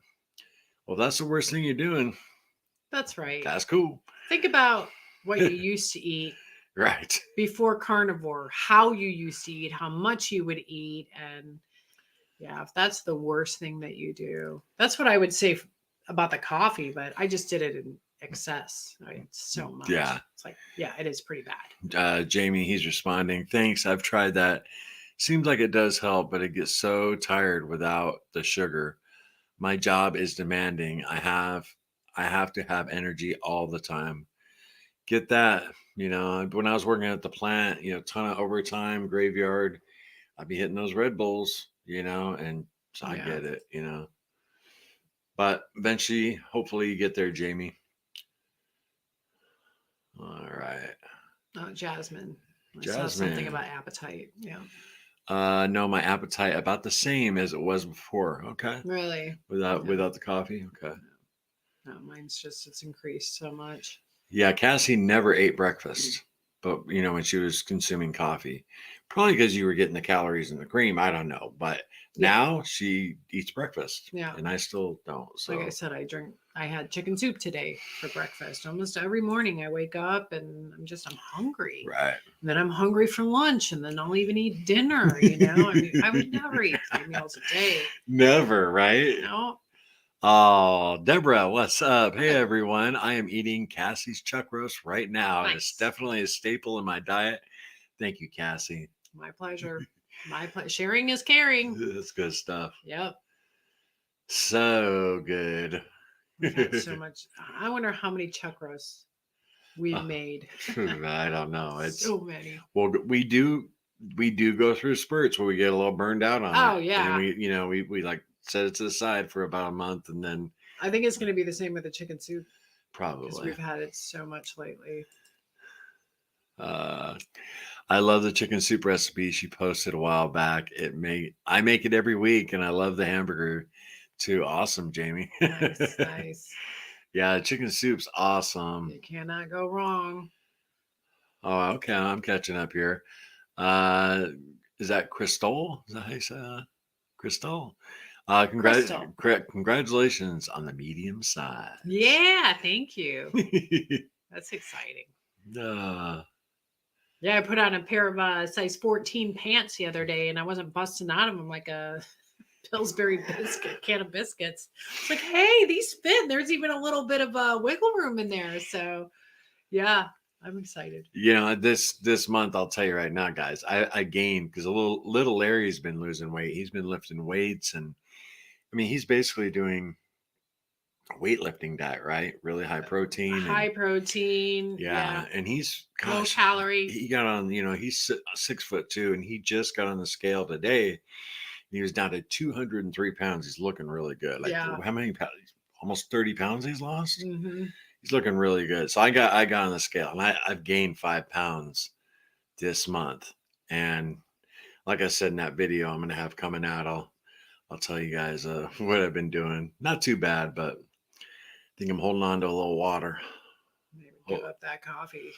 Well, that's the worst thing you're doing. That's right. That's cool. Think about what you used to eat. Right. Before carnivore, how you used to eat, how much you would eat. And if that's the worst thing that you do, that's what I would say about the coffee, but I just did it in excess. So much. Yeah. It's like, it is pretty bad. Jamie, he's responding. Thanks. I've tried that. Seems like it does help, but it gets so tired without the sugar. My job is demanding. I have to have energy all the time. Get that. When I was working at the plant, ton of overtime, graveyard, I'd be hitting those Red Bulls, and so I get it, But eventually, hopefully you get there, Jamie. All right. Oh, Jasmine. I saw something about appetite. No, my appetite about the same as it was before. Okay. Really? Without the coffee. Okay. No, mine's just, it's increased so much. Yeah, Cassie never ate breakfast, but when she was consuming coffee, Probably because you were getting the calories in the cream. I don't know. But now she eats breakfast. Yeah. And I still don't. So Like I said, I had chicken soup today for breakfast. Almost every morning I wake up and I'm hungry. right. And then I'm hungry for lunch, and then I'll even eat dinner, you know? I mean, I would never eat 3 meals a day. Never, right? You know? Oh, Deborah, what's up? Hey, everyone. I am eating Cassie's chuck roast right now. Nice. It's definitely a staple in my diet. Thank you, Cassie. My pleasure. Sharing is caring. That's good stuff. Yep. So good. We've had so much. I wonder how many chuck roasts we've made. I don't know. It's so many. Well, we do go through spurts where we get a little burned out on it. Oh, yeah. And we like set it to the side for about a month, and then I think it's going to be the same with the chicken soup. probably Because we've had it so much lately. I love the chicken soup recipe she posted a while back. I make it every week, and I love the hamburger too. Awesome, Jamie. Nice, nice. Yeah, chicken soup's awesome. You cannot go wrong. Oh, okay. I'm catching up here. Is that Crystal? Is that how you say that? Crystal? Crystal. Congratulations on the medium size. Yeah, thank you. That's exciting. Yeah, I put on a pair of size 14 pants the other day, and I wasn't busting out of them like a Pillsbury can of biscuits. It's like, hey, these fit. There's even a little bit of wiggle room in there. So, yeah, I'm excited. This month, I'll tell you right now, guys, I gained because little Larry's been losing weight. He's been lifting weights, and I mean, he's basically doing a weightlifting diet, right? Really high protein. High protein. Yeah. And he's low calorie. He got on, he's 6'2", and he just got on the scale today. He was down to 203 pounds. He's looking really good. Like how many pounds? Almost 30 pounds he's lost. Mm-hmm. He's looking really good. So I got on the scale, and I've gained 5 pounds this month. And like I said in that video I'm gonna have coming out, I'll tell you guys what I've been doing. Not too bad, but I think I'm holding on to a little water. Maybe give up that coffee.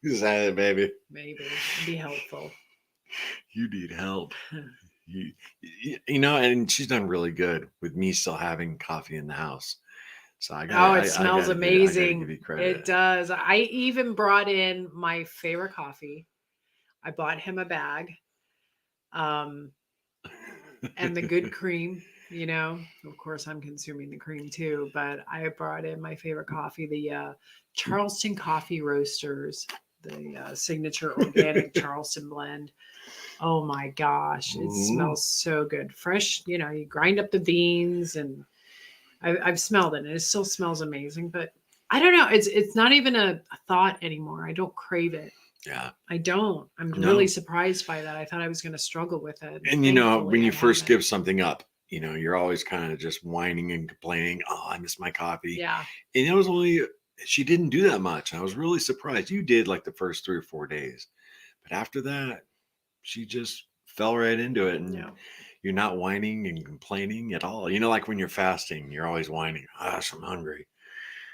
Is that it, baby? Maybe it'd be helpful. You need help. And she's done really good with me still having coffee in the house. So it smells amazing. Give you credit. It does. I even brought in my favorite coffee. I bought him a bag. And the good cream, of course I'm consuming the cream too, but I brought in my favorite coffee, the Charleston Coffee Roasters, the signature organic Charleston blend. Oh my gosh, it smells so good. Fresh, you grind up the beans, and I've smelled it, and it still smells amazing, but I don't know. It's not even a thought anymore. I don't crave it. Yeah. I don't. I'm really surprised by that. I thought I was going to struggle with it. And when you first give something up, you're always kind of just whining and complaining. Oh, I miss my coffee. Yeah. And she didn't do that much. I was really surprised. You did like the first 3 or 4 days, but after that, she just fell right into it. And you're not whining and complaining at all. Like when you're fasting, you're always whining. Gosh, I'm hungry.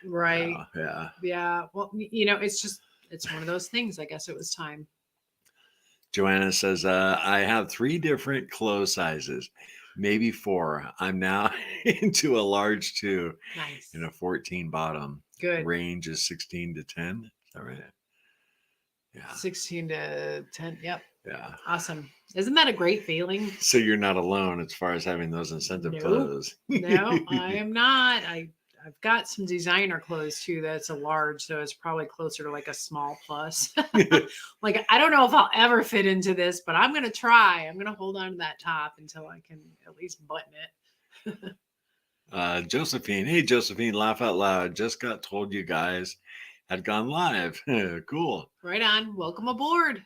Right. Yeah. Yeah. Well, it's one of those things. I guess it was time. Joanna says, I have 3 different clothes sizes, maybe 4. I'm now into a large 2. Nice. And a 14 bottom. Good. Range is 16 to 10. Is that right? Yeah. 16 to 10. Yep. Yeah. Awesome. Isn't that a great feeling? So you're not alone as far as having those incentive clothes. No, I am not. I've got some designer clothes too. That's a large, so it's probably closer to like a small plus. Like, I don't know if I'll ever fit into this, but I'm going to try. I'm going to hold on to that top until I can at least button it. Josephine. Hey, Josephine, laugh out loud. Just got told you guys had gone live. Cool. Right on. Welcome aboard.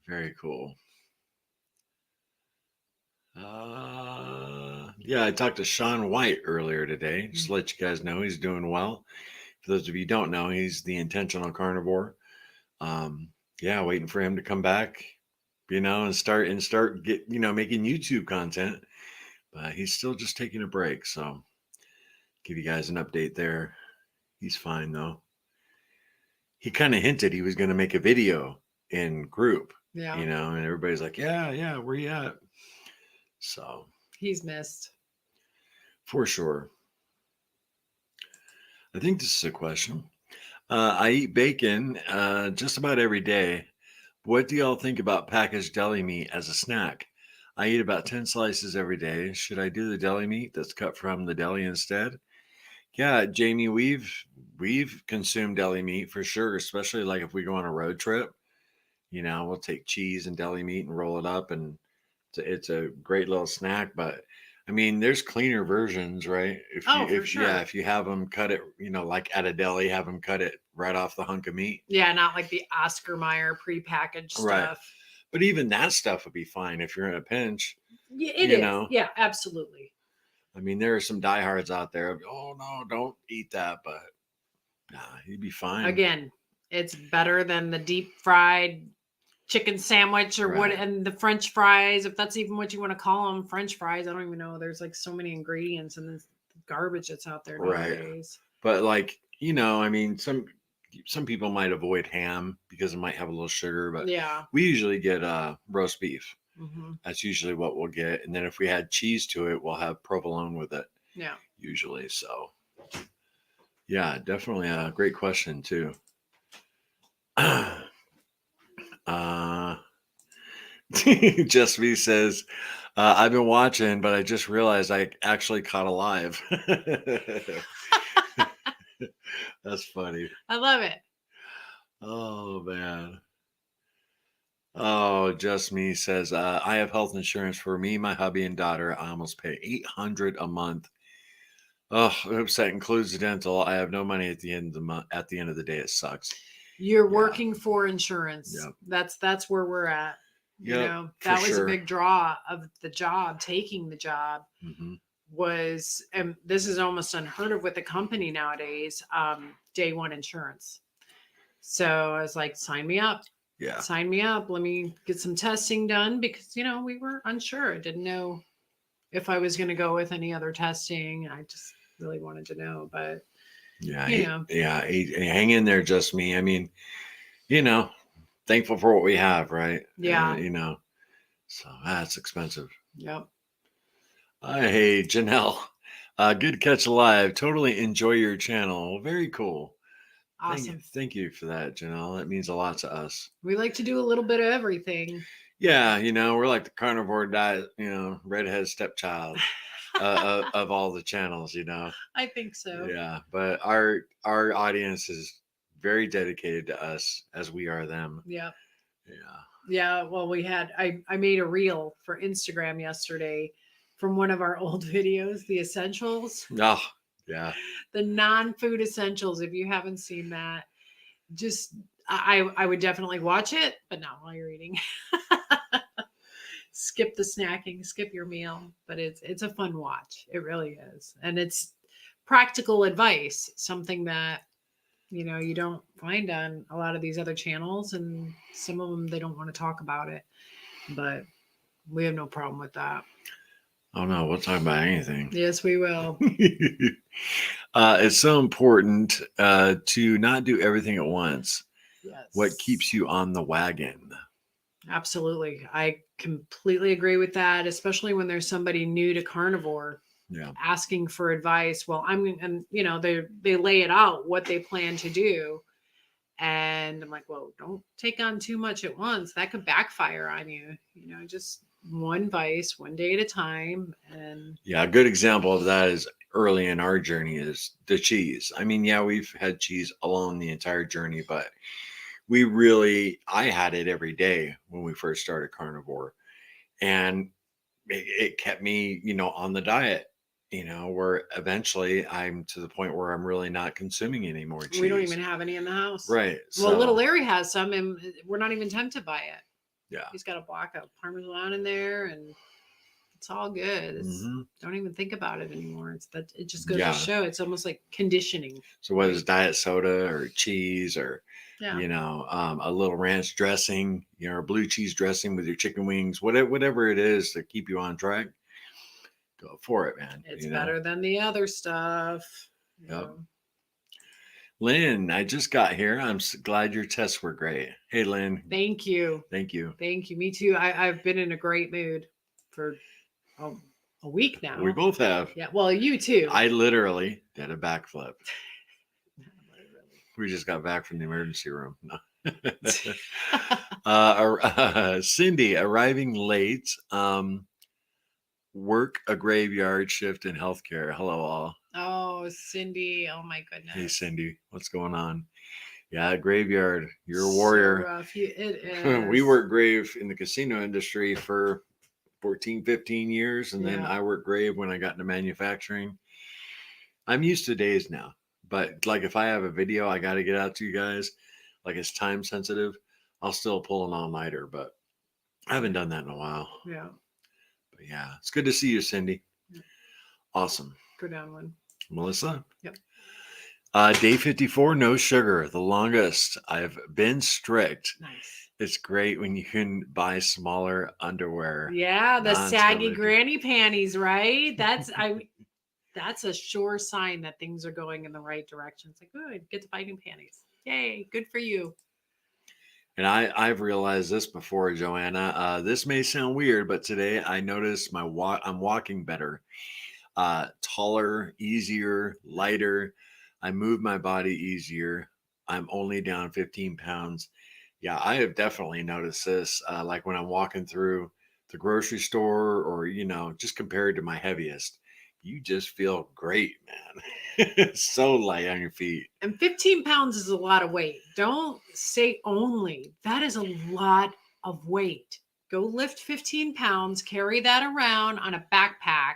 Very cool. Yeah, I talked to Sean White earlier today. Just to let you guys know he's doing well. For those of you who don't know, he's the intentional carnivore. Waiting for him to come back, and start making YouTube content. But he's still just taking a break. So give you guys an update there. He's fine though. He kind of hinted he was going to make a video in group, Yeah. you know, and everybody's like, yeah, where you at? So He's missed. for sure. I think this is a question. I eat bacon just about every day. What do y'all think about packaged deli meat as a snack? I eat about 10 slices every day. Should I do the deli meat that's cut from the deli instead? Yeah, Jamie, we've consumed deli meat for sure, especially like if we go on a road trip. You know, we'll take cheese and deli meat and roll it up, and it's a great little snack. But I mean, there's cleaner versions, right? Oh, for sure. If you have them cut it, you know, like at a deli, have them cut it right off the hunk of meat. Yeah, not like the Oscar Mayer prepackaged Right. stuff. But even that stuff would be fine if you're in a pinch. Yeah, it You is. know. Yeah, absolutely. I mean, there are some diehards out there. Oh no, don't eat that. But nah, you'd be fine. Again, it's better than the deep fried chicken sandwich or what, Right. and the French fries, if that's even what you want to call them, French fries. I don't even know. There's like so many ingredients in this garbage that's out there Right. nowadays. But like, you know, I mean, some people might avoid ham because it might have a little sugar, but Yeah. we usually get roast beef. Hmm. That's usually what we'll get. And then if we had cheese to it, we'll have provolone with it. Yeah. Usually. So yeah, definitely a great question too. Just me says, I've been watching, but I just realized I actually caught a live. That's funny. I love it. Oh man. Oh, just me says, I have health insurance for me, my hubby, and daughter. I almost pay $800 a month. Oh, oops, that includes the dental. I have no money at the end of the month. At the end of the day, it sucks. You're Yeah. working for insurance. Yep. That's where we're at. You Yep, know, for that was sure. a big draw of the job, taking the job. Mm-hmm. Was, and this is almost unheard of with the company nowadays, day one insurance. So I was like, sign me up. Yeah. Sign me up. Let me get some testing done because, you know, we were unsure. I didn't know if I was going to go with any other testing. I just really wanted to know, but Yeah. you know. Hang in there, just me. I mean, you know, thankful for what we have, right? Yeah. You know, so that's expensive. Yep. Hey, Janelle. Good catch live. Totally enjoy your channel. Very cool. Awesome. Thank you for that, Janelle. That means a lot to us. We like to do a little bit of everything. Yeah, you know, we're like the carnivore diet, you know, redhead stepchild of all the channels, you know. I think so. Yeah, but our audience is very dedicated to us as we are them. Yeah. Yeah. Yeah. Well, I made a reel for Instagram yesterday from one of our old videos, the essentials. Oh, yeah. The non-food essentials. If you haven't seen that, just I would definitely watch it, but not while you're eating. Skip the snacking, skip your meal, but it's a fun watch. It really is. And it's practical advice, something that, you know, you don't find on a lot of these other channels, and some of them, they don't want to talk about it, but we have no problem with that. Oh no, we'll talk about anything. Yes, we will. It's so important to not do everything at once. Yes. What keeps you on the wagon? Absolutely. I completely agree with that, especially when there's somebody new to carnivore. Yeah. Asking for advice. Well, and you know, they lay it out what they plan to do. And I'm like, well, don't take on too much at once. That could backfire on you. You know, just one vice, one day at a time. And yeah, a good example of that is early in our journey is the cheese. I mean, yeah, we've had cheese along the entire journey, but I had it every day when we first started carnivore, and it kept me, you know, on the diet, you know, where eventually I'm to the point where I'm really not consuming any more cheese. we don't even have any in the house. Right. Well, little Larry has some, and we're not even tempted by it. Yeah. He's got a block of Parmesan in there, and it's all good. Don't even think about it anymore. It just goes to show it's almost like conditioning. So whether it's diet soda or cheese or you know, a little ranch dressing, you know, or blue cheese dressing with your chicken wings, whatever it is to keep you on track, go for it, man. It's better than the other stuff. Yep. Lynn, I just got here. I'm glad your tests were great. Hey, Lynn. Thank you. Thank you. Thank you. Me too. I've been in a great mood for a week now. We both have. Yeah. Well, you too. I literally did a backflip. Literally. We just got back from the emergency room. Cindy, arriving late. Work a graveyard shift in healthcare. Hello, all. Oh, Cindy. Oh, my goodness. Hey, Cindy. What's going on? Yeah, graveyard. You're a So warrior. rough. It is. We worked grave in the casino industry for 14, 15 years. And then Yeah. I worked grave when I got into manufacturing. I'm used to days now. But like if I have a video I got to get out to you guys, like it's time sensitive, I'll still pull an all-nighter. But I haven't done that in a while. Yeah. But yeah, it's good to see you, Cindy. Yeah. Awesome. Go down one. Melissa? Yep. Day 54, no sugar, the longest. I've been strict. Nice. It's great when you can buy smaller underwear. Yeah, the Non-stomach. saggy granny panties, right? That's a sure sign that things are going in the right direction. It's like, good, get to buy new panties. Yay, good for you. And I've realized this before, Joanna. This may sound weird, but today I noticed I'm walking better, taller, easier, lighter. I move my body easier. I'm only down 15 pounds. Yeah, I have definitely noticed this. Like when I'm walking through the grocery store, or just compared to my heaviest, you just feel great, man. So light on your feet. And 15 pounds is a lot of weight. Don't say only. That is a lot of weight. Go lift 15 pounds, carry that around on a backpack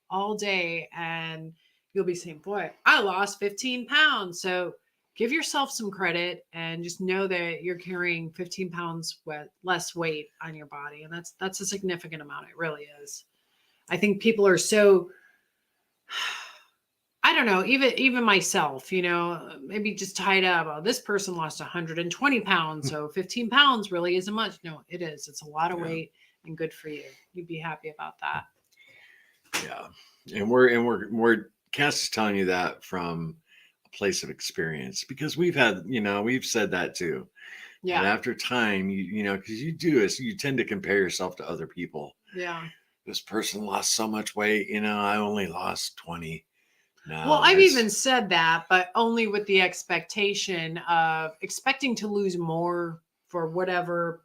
all day, and you'll be saying, boy, I lost 15 pounds. So give yourself some credit and just know that you're carrying 15 pounds less weight on your body. And that's a significant amount. It really is. I think people are so, I don't know, even myself, maybe just tied up. Oh, this person lost 120 pounds. So 15 pounds really isn't much. No, it is. It's a lot of weight, and good for you. You'd be happy about that. Yeah. And we're Cass is telling you that from a place of experience, because we've said that too. Yeah. And after time, because you tend to compare yourself to other people. Yeah. This person lost so much weight, I only lost 20. No, well, I've even said that, but only with the expectation of expecting to lose more for whatever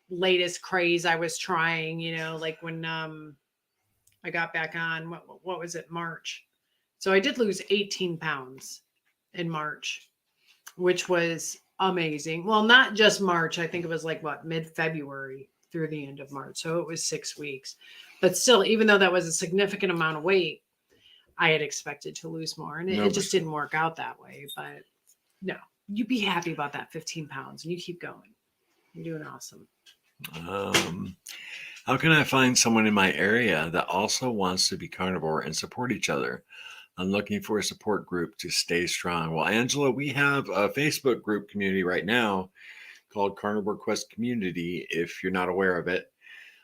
latest craze I was trying, like when I got back on, what was it, March. So I did lose 18 pounds in March, which was amazing. Well, not just March. I think it was like mid-February through the end of March. So it was 6 weeks. But still, even though that was a significant amount of weight, I had expected to lose more. And it just didn't work out that way. But no, you be happy about that 15 pounds and you keep going. You're doing awesome. How can I find someone in my area that also wants to be carnivore and support each other? I'm looking for a support group to stay strong. Well, Angela, we have a Facebook group community right now called Carnivore Quest Community, if you're not aware of it.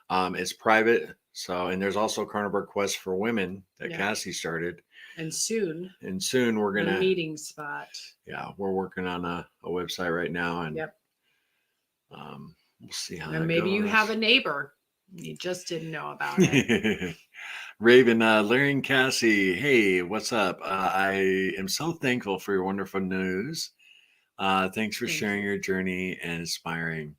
It's private. And there's also Carnivore Quest for Women that Cassie started. And soon we're going to... a meeting spot. Yeah, we're working on a website right now. And yep. We'll see how and that maybe goes. you have a neighbor. You just didn't know about it. Raven, Larry and Cassie, hey, what's up? I am so thankful for your wonderful news. Thanks for sharing your journey and inspiring.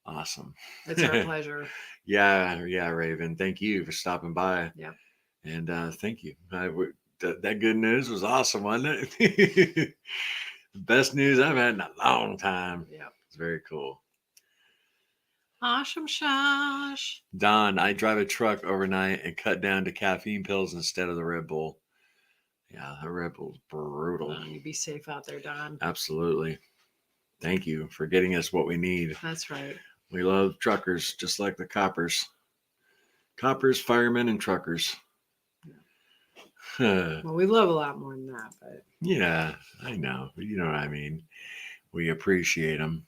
Awesome. It's our pleasure. Yeah, Raven. Thank you for stopping by. Yeah. And thank you. That good news was awesome, wasn't it? Best news I've had in a long time. Yeah. It's very cool. Awesome, Shosh. Don, I drive a truck overnight and cut down to caffeine pills instead of the Red Bull. Yeah, the Red Bull's brutal. You be safe out there, Don. Absolutely. Thank you for getting us what we need. That's right. We love truckers, just like the coppers. Coppers, firemen, and truckers. Well, we love a lot more than that, but... Yeah, I know. You know what I mean. We appreciate them.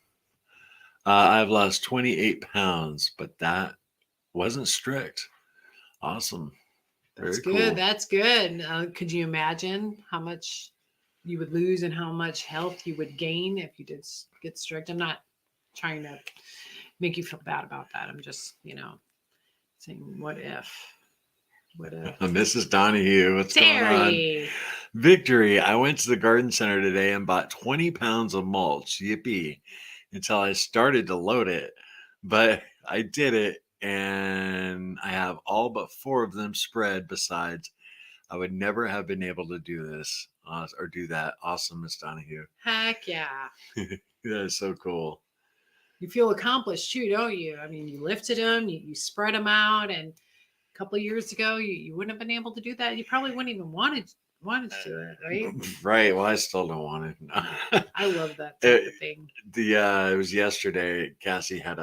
I've lost 28 pounds, but that wasn't strict. Awesome. That's Very good. cool. That's good. Could you imagine how much you would lose and how much health you would gain if you did get strict. I'm not trying to make you feel bad about that. I'm just, saying, what if? Mrs. Donahue, what's going on? Terry. Victory. I went to the garden center today and bought 20 pounds of mulch. Yippee. Until I started to load it. But I did it, and I have all but 4 of them spread. Besides, I would never have been able to do this or do that. Awesome, Miss Donahue. Heck yeah. That is so cool. You feel accomplished too, don't you? I mean, you lifted them, you spread them out, and a couple of years ago, you wouldn't have been able to do that. You probably wouldn't even wanted to do it, right? Right. Well, I still don't want it. I love that type of thing. It was yesterday. Cassie had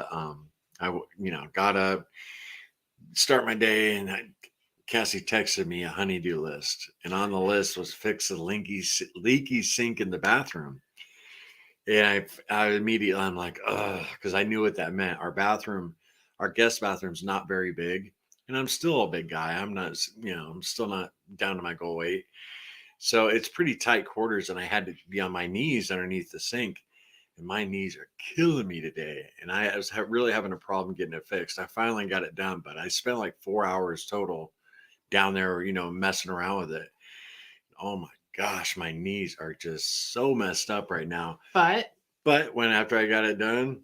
got up, start my day, and Cassie texted me a honeydew list, and on the list was fix the leaky sink in the bathroom. And I immediately, I'm like, ugh, because I knew what that meant. Our guest bathroom's not very big, and I'm still a big guy. I'm not, I'm still not down to my goal weight. So it's pretty tight quarters, and I had to be on my knees underneath the sink, and my knees are killing me today. And I was really having a problem getting it fixed. I finally got it done, but I spent like 4 hours total down there, messing around with it. Oh my gosh, my knees are just so messed up right now. But after I got it done,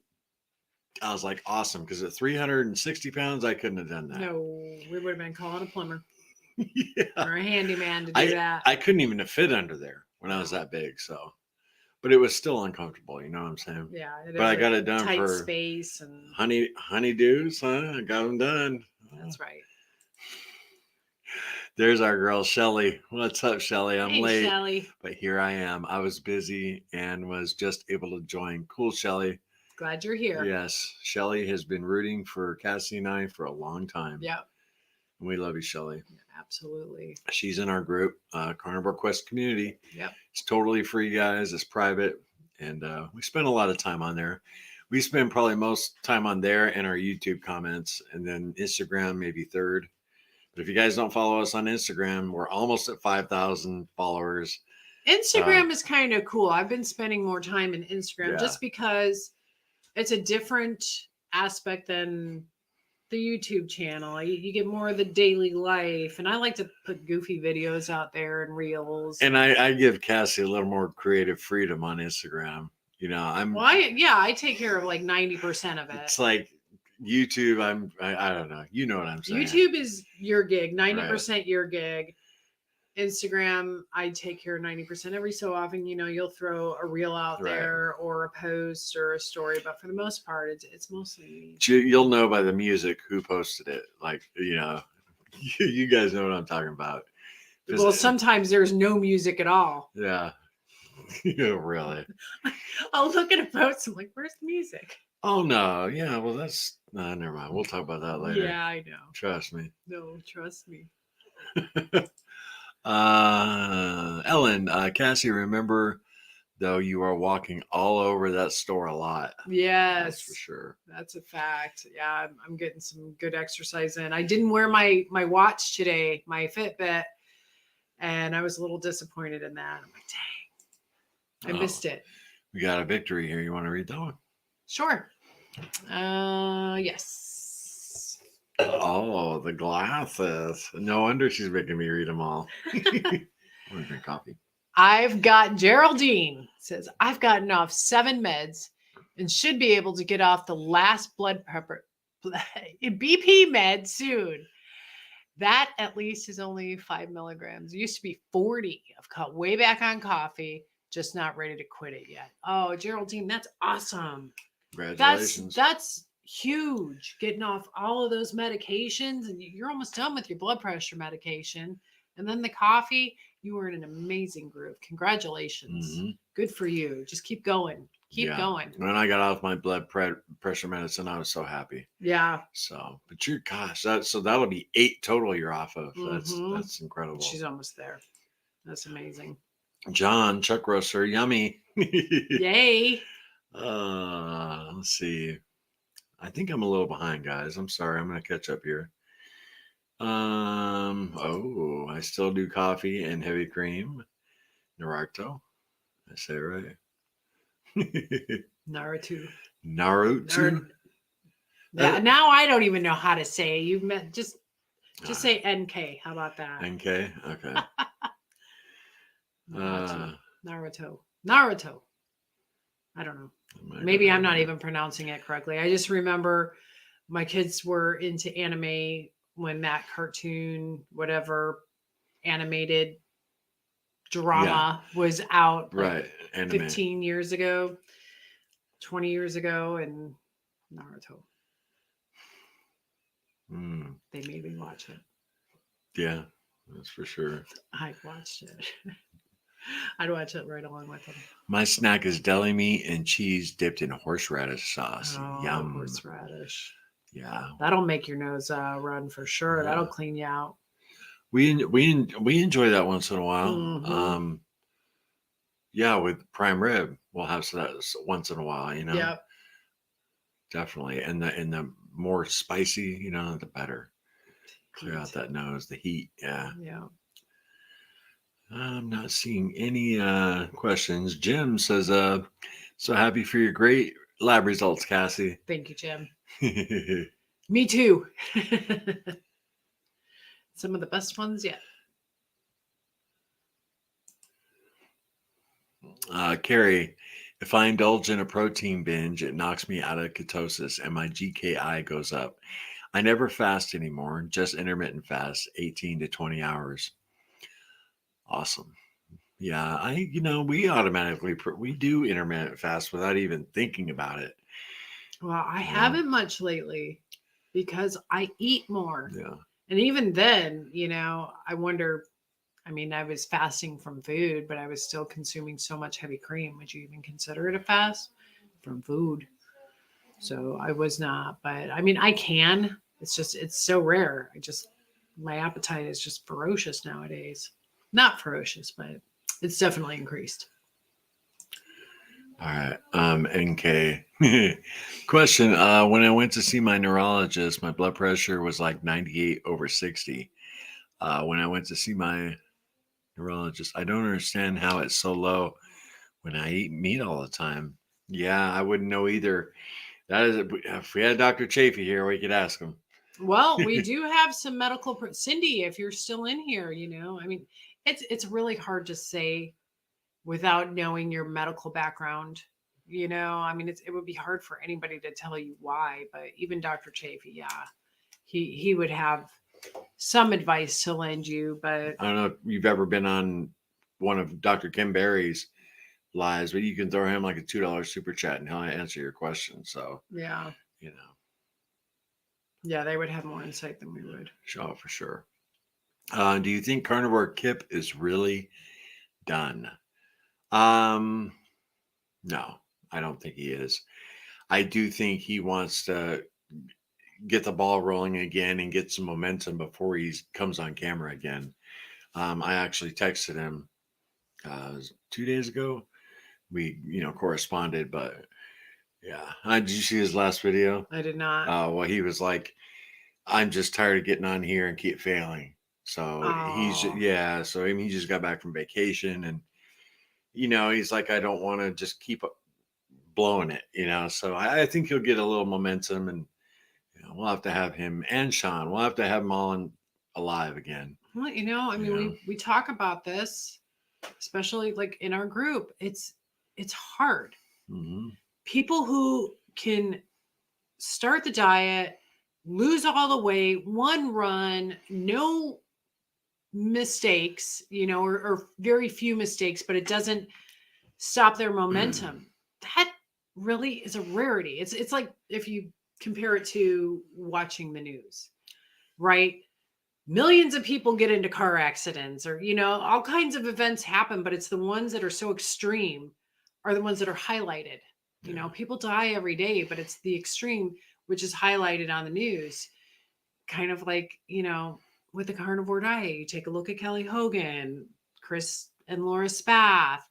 I was like, awesome. Because at 360 pounds, I couldn't have done that. No, we would have been calling a plumber Yeah. or a handyman to do that. I couldn't even fit under there when I was that big. So, but it was still uncomfortable. You know what I'm saying? Yeah. But I got it done tight for space and honeydews. Huh? I got them done. That's right. There's our girl, Shelly. What's up, Shelly? I'm late, Shelly. but here I am. I was busy and was just able to join. Cool, Shelly. Glad you're here. Yes. Shelly has been rooting for Cassie and I for a long time. Yep. And we love you, Shelly. Absolutely. She's in our group, Carnivore Quest community. Yep. It's totally free, guys. It's private. And we spend a lot of time on there. We spend probably most time on there and our YouTube comments, and then Instagram maybe third. But if you guys don't follow us on Instagram, we're almost at 5,000 followers. Instagram is kind of cool. I've been spending more time in Instagram just because it's a different aspect than the YouTube channel. You get more of the daily life, and I like to put goofy videos out there and reels. And I give Cassie a little more creative freedom on Instagram. I take care of like 90% of it. It's like YouTube, I don't know. You know what I'm saying. YouTube is your gig, 90% your gig. Instagram, I take care of 90%. Every so often, you'll throw a reel out there or a post or a story, but for the most part, it's mostly me. You'll know by the music who posted it. like, you guys know what I'm talking about. Well, sometimes there's no music at all. Yeah. Yeah, really. I'll look at a post, I'm like, where's the music? Oh no, yeah, well that's never mind. We'll talk about that later. Yeah, I know. Trust me. No, trust me. Ellen, Cassie, remember though you are walking all over that store a lot. Yes, that's for sure. That's a fact. Yeah, I'm getting some good exercise in. I didn't wear my watch today, my Fitbit, and I was a little disappointed in that. I'm like, dang, I missed it. We got a victory here. You want to read that one? Sure. Yes. Oh, the glasses. No wonder she's making me read them all. I want to drink coffee. I've got Geraldine says, I've gotten off 7 meds and should be able to get off the last BP med soon. That at least is only 5 milligrams. It used to be 40. I've cut way back on coffee, just not ready to quit it yet. Oh, Geraldine, that's awesome. Congratulations. That's huge. Getting off all of those medications, and you're almost done with your blood pressure medication. And then the coffee, you were in an amazing groove. Congratulations. Mm-hmm. Good for you. Just keep going. Keep going. When I got off my blood pressure medicine, I was so happy. Yeah. So, but that'll be 8 total you're off of. Mm-hmm. That's incredible. She's almost there. That's amazing. John, Chuck Roaster, yummy. Yay. Let's see. I think I'm a little behind, guys. I'm sorry. I'm going to catch up here. I still do coffee and heavy cream. Naruto. I say it right. Naruto. Naruto. Yeah, now I don't even know how to say it. You meant just say NK. How about that? NK. Okay. Naruto. I don't know. Maybe I'm not even pronouncing it correctly. I just remember my kids were into anime when that cartoon, whatever animated drama was out, right? Anime. 15 years ago, 20 years ago, and Naruto. They made me watch it. Yeah, that's for sure. I watched it. I'd watch it right along with them. My snack is deli meat and cheese dipped in horseradish sauce. Oh, Yum. horseradish. Yeah. That'll make your nose run for sure. Yeah. That'll clean you out. We enjoy that once in a while. Mm-hmm. Yeah, with prime rib, we'll have that once in a while, you know. Yep. Definitely. And the more spicy, you know, the better. Clear out that nose, the heat. Yeah. Yeah. I'm not seeing any questions. Jim says, so happy for your great lab results, Cassie. Thank you, Jim. Me too. Some of the best ones yet. Carrie, if I indulge in a protein binge, it knocks me out of ketosis and my GKI goes up. I never fast anymore, just intermittent fast, 18 to 20 hours. Awesome. Yeah, we automatically, we do intermittent fast without even thinking about it. Well, I haven't much lately because I eat more. Yeah. And even then, I wonder, I was fasting from food, but I was still consuming so much heavy cream. Would you even consider it a fast from food? So I was not, but I can. It's so rare. My appetite is just ferocious nowadays. Not ferocious, but it's definitely increased. All right. NK. Question. When I went to see my neurologist, my blood pressure was like 98/60. When I went to see my neurologist, I don't understand how it's so low when I eat meat all the time. Yeah, I wouldn't know either. That is, if we had Dr. Chafee here, we could ask him. Well, we do have some medical. Cindy, if you're still in here, it's really hard to say without knowing your medical background. It would be hard for anybody to tell you why, but even Dr. Chafee, yeah, he would have some advice to lend you. But I don't know if you've ever been on one of Dr. Kim Berry's lives, but you can throw him like a $2 super chat and he'll answer your question. So yeah, yeah, they would have more insight than we would. Sure, for sure. Do you think Carnivore Kip is really done? No, I don't think he is. I do think he wants to get the ball rolling again and get some momentum before he comes on camera again. I actually texted him 2 days ago. We, corresponded, but yeah. Did you see his last video? I did not. Well, he was like, I'm just tired of getting on here and keep failing. So so he just got back from vacation and, he's like, I don't want to just keep blowing it, so I think he'll get a little momentum and, we'll have to have him and Sean, we'll have to have them all alive again. Well, we talk about this, especially like in our group. It's hard. Mm-hmm. People who can start the diet, lose all the weight, one run, no mistakes, or very few mistakes, but it doesn't stop their momentum. That really is a rarity. It's like if you compare it to watching the news, right? Millions of people get into car accidents or, all kinds of events happen, but it's the ones that are so extreme are the ones that are highlighted. People die every day, but it's the extreme, which is highlighted on the news. Kind of like, with the carnivore diet, you take a look at Kelly Hogan, Chris and Laura Spath,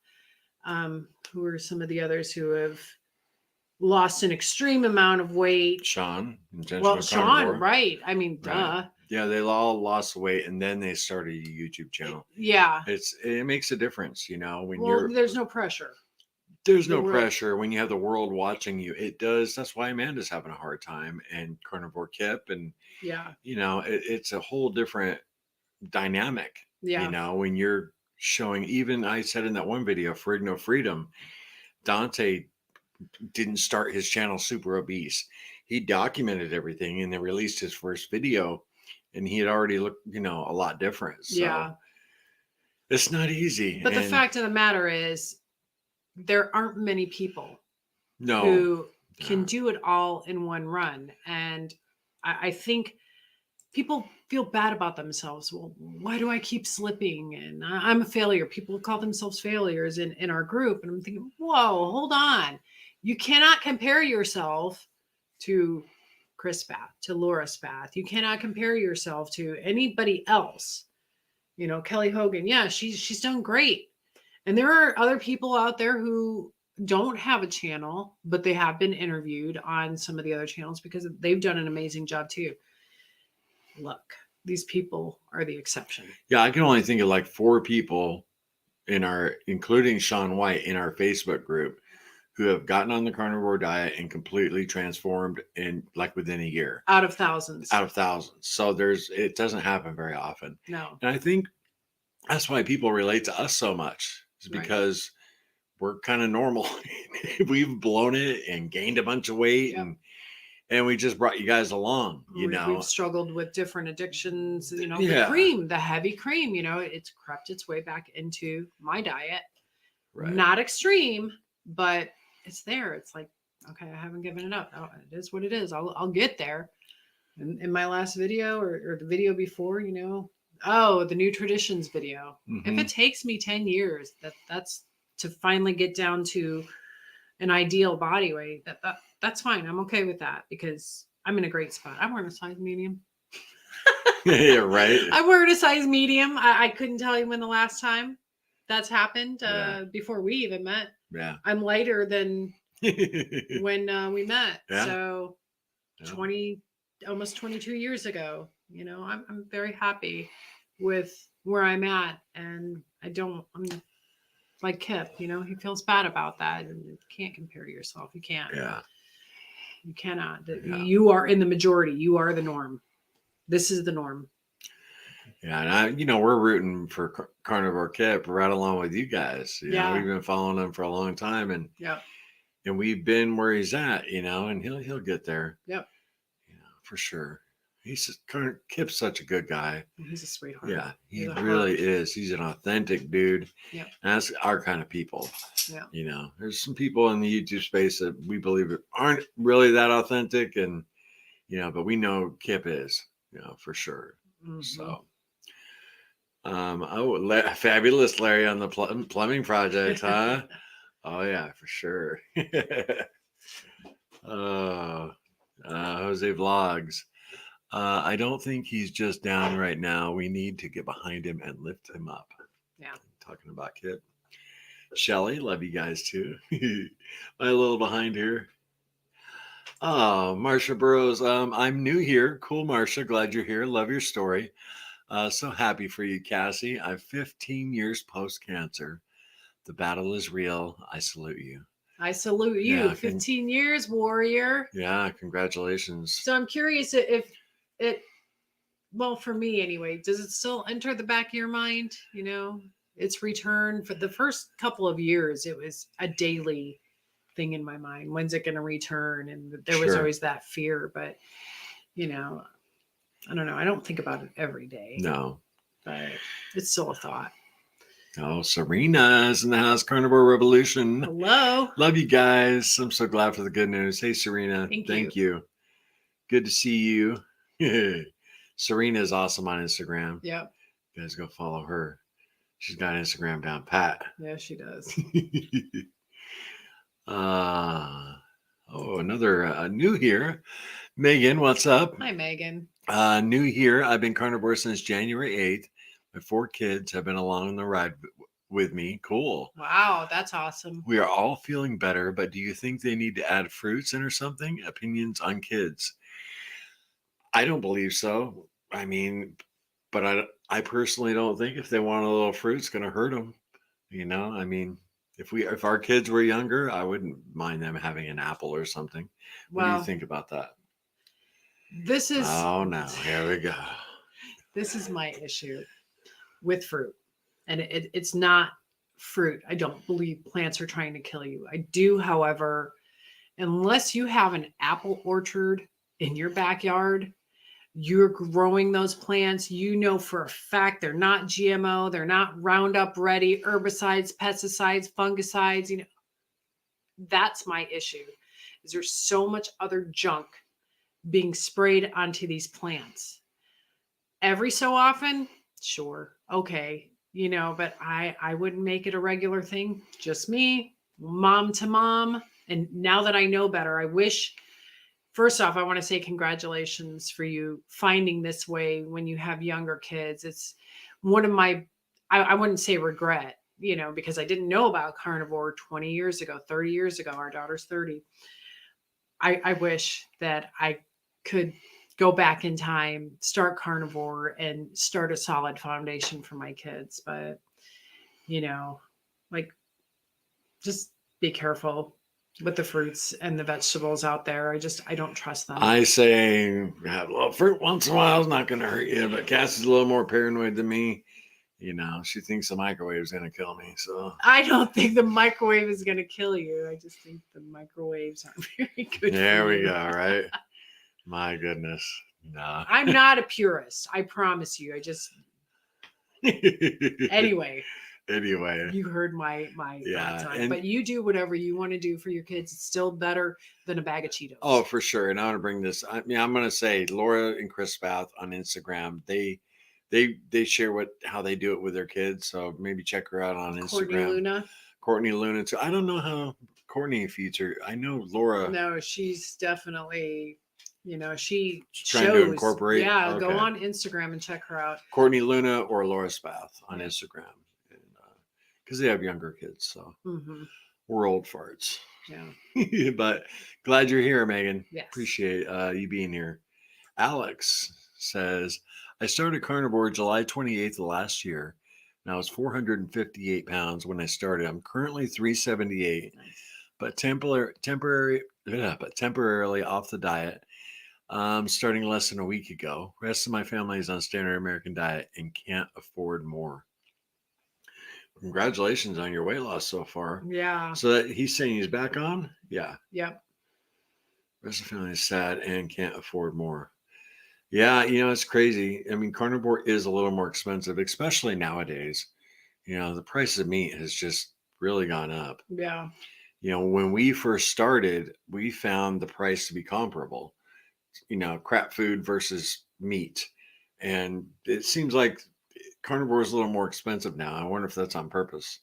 who are some of the others who have lost an extreme amount of weight. Sean, right. Carnivore. Duh. Yeah, they all lost weight and then they started a YouTube channel. Yeah. It makes a difference, when Well, there's no pressure. there's the no world- pressure when you have the world watching you. It does. That's why Amanda's having a hard time and Carnivore Kip and Yeah. it's a whole different dynamic. Yeah. When you're showing, even I said in that one video, Frig No Freedom, Dante didn't start his channel super obese. He documented everything and then released his first video and he had already looked, a lot different. So Yeah. it's not easy. But the And fact of the matter is, there aren't many people no, who can no. do it all in one run. And I think people feel bad about themselves. Well, why do I keep slipping? And I'm a failure. People call themselves failures in our group. And I'm thinking, whoa, hold on. You cannot compare yourself to Chris Spath, to Laura Spath. You cannot compare yourself to anybody else. Kelly Hogan. Yeah, she's done great. And there are other people out there who don't have a channel, but they have been interviewed on some of the other channels because they've done an amazing job too. Look, these people are the exception. Yeah, I can only think of like 4 people including Sean White in our Facebook group who have gotten on the carnivore diet and completely transformed in like within a year. Out of thousands. So it doesn't happen very often. No. And I think that's why people relate to us so much. Is Right. because we're kind of normal. We've blown it and gained a bunch of weight Yep. and we just brought you guys along, We've struggled with different addictions, Yeah. the cream, the heavy cream, it's crept its way back into my diet. Right. Not extreme, but it's there. It's like, okay, I haven't given it up. Oh, it is what it is. I'll get there. In my last video or the video before, the new traditions video. If Mhm. it takes me 10 years, that's to finally get down to an ideal body weight, that's fine. I'm okay with that because I'm in a great spot. I'm wearing a size medium. Yeah, right. I'm wearing a size medium. I couldn't tell you when the last time that's happened Yeah. before we even met. Yeah. I'm lighter than when we met. Yeah. So Yeah. almost 22 years ago, I'm very happy with where I'm at. And I'm like Kip, he feels bad about that. And you can't compare yourself. You can't. Yeah. You cannot. Yeah. You are in the majority. You are the norm. This is the norm. Yeah, and we're rooting for Carnivore Kip right along with you guys. Yeah. We've been following him for a long time, and Yeah. and we've been where he's at, and he'll get there. Yep. For sure. Kip's such a good guy. He's a sweetheart. Yeah, he He's a really heart. is. He's an authentic dude. Yep. And that's our kind of people. Yeah. There's some people in the YouTube space that we believe aren't really that authentic, and but we know Kip is, for sure. Mhm. So. Fabulous Larry on the plumbing project, huh? Oh yeah, for sure. Jose Vlogs. I don't think he's just down right now. We need to get behind him and lift him up. Yeah. Talking about Kip. Shelly, love you guys too. My little behind here. Oh, Marsha Burrows. I'm new here. Cool, Marsha. Glad you're here. Love your story. So happy for you, Cassie. I'm 15 years post-cancer. The battle is real. I salute you. I salute you. Yeah, 15 years, warrior. Yeah, congratulations. So I'm curious if it, well, for me anyway, does it still enter the back of your mind? Its return. For the first couple of years, it was a daily thing in my mind. When's it going to return? And there was always that fear, but I don't know. I don't think about it every day. No. But it's still a thought. Oh, Serena's in the house. Carnivore Revolution. Hello. Love you guys. I'm so glad for the good news. Hey, Serena. Thank you. Good to see you. Serena is awesome on Instagram. Yep. You guys go follow her. She's got Instagram down pat. Yeah, she does. Another new here. Megan, what's up? Hi, Megan. New here. I've been carnivore since January 8th. My 4 kids have been along the ride with me. Cool. Wow, that's awesome. We are all feeling better, but do you think they need to add fruits in or something? Opinions on kids? I don't believe so. I mean, but I personally don't think if they want a little fruit, it's going to hurt them. You know, I mean, if our kids were younger, I wouldn't mind them having an apple or something. What do you Well, think about that? this is Oh no, here we go. this is my issue with fruit, and it's not fruit. I don't believe plants are trying to kill you. I do, however, unless you have an apple orchard in your backyard, you're growing those plants, you know for a fact they're not GMO, they're not Roundup ready, herbicides, pesticides, fungicides, you know. That's my issue. Is there's so much other junk being sprayed onto these plants. Every so often, sure, okay, you know, but I wouldn't make it a regular thing. Just me, mom to mom. And now that I know better, I wish, first off, I want to say congratulations for you finding this way when you have younger kids. It's one of my, I wouldn't say regret, you know, because I didn't know about carnivore 20 years ago, 30 years ago. Our daughter's 30. I wish that I could go back in time, start carnivore, and start a solid foundation for my kids. But, you know, like, just be careful with the fruits and the vegetables out there. I don't trust them. I say have a little fruit once in a while is not going to hurt you, but Cassie's a little more paranoid than me. You know, she thinks the microwave is going to kill me. So I don't think the microwave is going to kill you. I just think the microwaves aren't very good. there for we you. go. Right? My goodness. Nah. I'm not a purist. I promise you. I just anyway. Anyway, You heard my thoughts on it. But you do whatever you want to do for your kids. It's still better than a bag of Cheetos. Oh, for sure. And I want to bring this. I mean, I'm going to say Laura and Chris Bath on Instagram. They share how they do it with their kids. So maybe check her out on Instagram. Courtney Luna too. I don't know how Courtney feeds her. I know Laura. No, she's definitely, you know, she's trying to incorporate. Yeah, okay. Go on Instagram and check her out. Courtney Luna or Laura Spath on Instagram. Because they have younger kids, so we're old farts. Yeah. But glad you're here, Megan. Yes. Appreciate you being here. Alex says, I started carnivore July 28th of last year, and I was 458 pounds when I started. I'm currently 378, but temporarily off the diet. Starting less than a week ago. Rest of my family is on standard American diet and can't afford more. Congratulations on your weight loss so far. Yeah. So that he's saying he's back on? Yeah. Yep. Rest of the family is sad and can't afford more. Yeah, you know, it's crazy. I mean, carnivore is a little more expensive, especially nowadays. You know, the price of meat has just really gone up. Yeah. You know, when we first started, we found the price to be comparable. You know, crap food versus meat. And it seems like carnivore is a little more expensive now. I wonder if that's on purpose.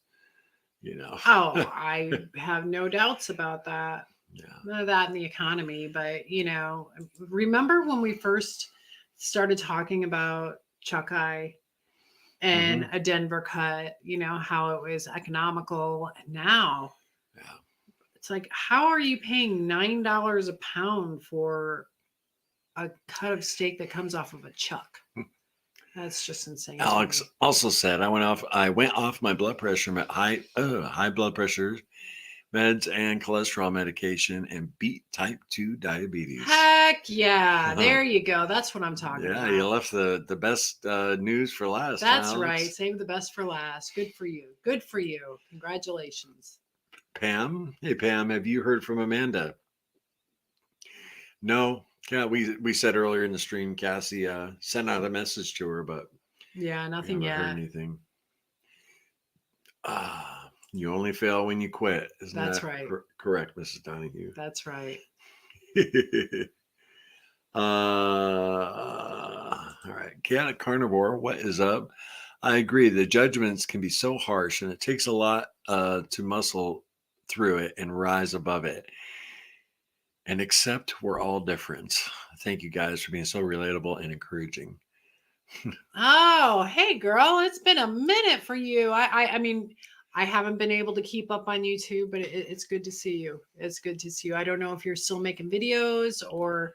You know. Oh, I have no doubts about that. Yeah. None of that in the economy, but you know, remember when we first started talking about chuck eye and a Denver cut, you know, how it was economical. And now it's like, how are you paying $9 a pound for a cut of steak that comes off of a chuck? That's just insane. Alex also said, I went off my blood pressure, high blood pressure meds and cholesterol medication and beat type 2 diabetes. Heck yeah. There you go. That's what I'm talking about. Yeah, you left the best news for last. That's right. Save the best for last. Good for you. Good for you. Congratulations. Pam. Hey, Pam, have you heard from Amanda? No. Yeah, we said earlier in the stream, Cassie sent out a message to her, but yeah, nothing we yet. haven't heard anything. You only fail when you quit. Isn't That's that right. Correct, Mrs. Donahue? That's right. All right. Cat Carnivore, what is up? I agree. The judgments can be so harsh, and it takes a lot to muscle through it and rise above it. And accept we're all different. Thank you guys for being so relatable and encouraging. Oh, hey girl, it's been a minute for you. I mean, I haven't been able to keep up on YouTube, but it's good to see you. It's good to see you. I don't know if you're still making videos or,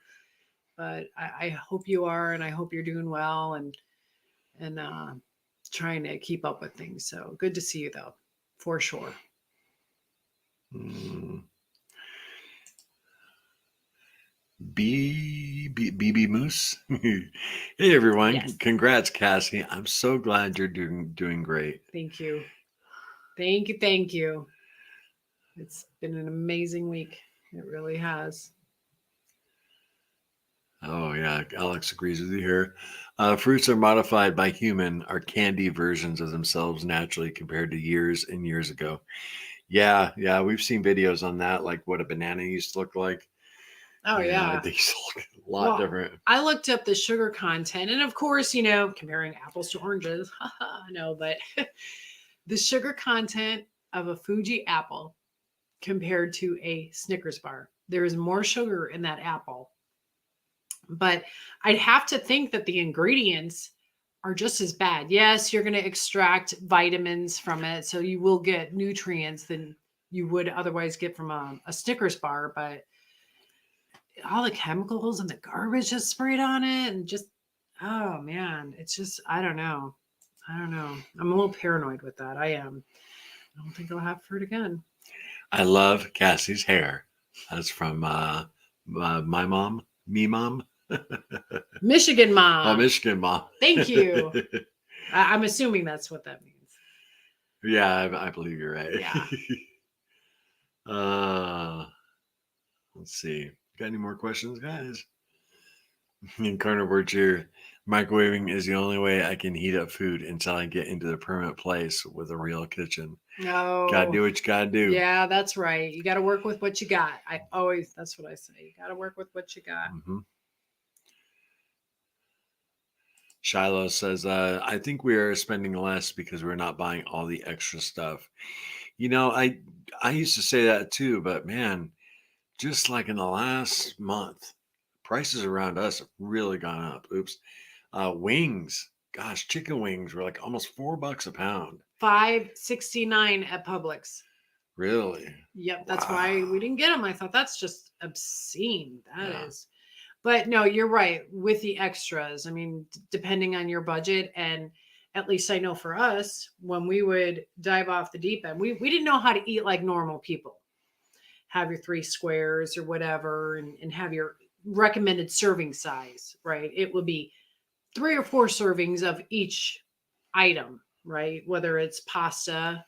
but I hope you are, and I hope you're doing well and trying to keep up with things. So good to see you though, for sure. BB Moose. Hey everyone. Yes. Congrats, Cassie. I'm so glad you're doing great. Thank you. Thank you. It's been an amazing week. It really has. Oh yeah, Alex agrees with you here. Fruits are modified by human are candy versions of themselves naturally compared to years and years ago. Yeah, we've seen videos on that, like what a banana used to look like. Oh yeah. They used to look a lot different. I looked up the sugar content, and of course, comparing apples to oranges. No, but the sugar content of a Fuji apple compared to a Snickers bar. There is more sugar in that apple. But I'd have to think that the ingredients are just as bad. Yes, you're going to extract vitamins from it, so you will get nutrients than you would otherwise get from a Snickers bar, but all the chemicals and the garbage just sprayed on it, and just, oh man, it's just, I don't know. I'm a little paranoid with that. I am. I don't think I'll have fruit again. I love Cassie's hair. That's from my mom, me mom. Michigan mom. Oh, Michigan mom. Thank you. I'm assuming that's what that means. Yeah, I believe you're right. Yeah. Let's see. Got any more questions, guys? In carnivore cheer, microwaving is the only way I can heat up food until I get into the permanent place with a real kitchen. No. Gotta do what you gotta do. Yeah, that's right. You got to work with what you got. That's what I say. You got to work with what you got. Mm-hmm. Shiloh says, I think we are spending less because we're not buying all the extra stuff. I used to say that too, but man, just like in the last month, prices around us have really gone up. Oops. Wings. Gosh, chicken wings were like almost $4 a pound. $5.69 at Publix. Really? Yep. That's why we didn't get them. I thought that's just obscene. That is. But no, you're right with the extras. I mean, depending on your budget, and at least I know for us, when we would dive off the deep end, we didn't know how to eat like normal people. Have your 3 squares or whatever, and have your recommended serving size, right? It would be 3 or 4 servings of each item, right? Whether it's pasta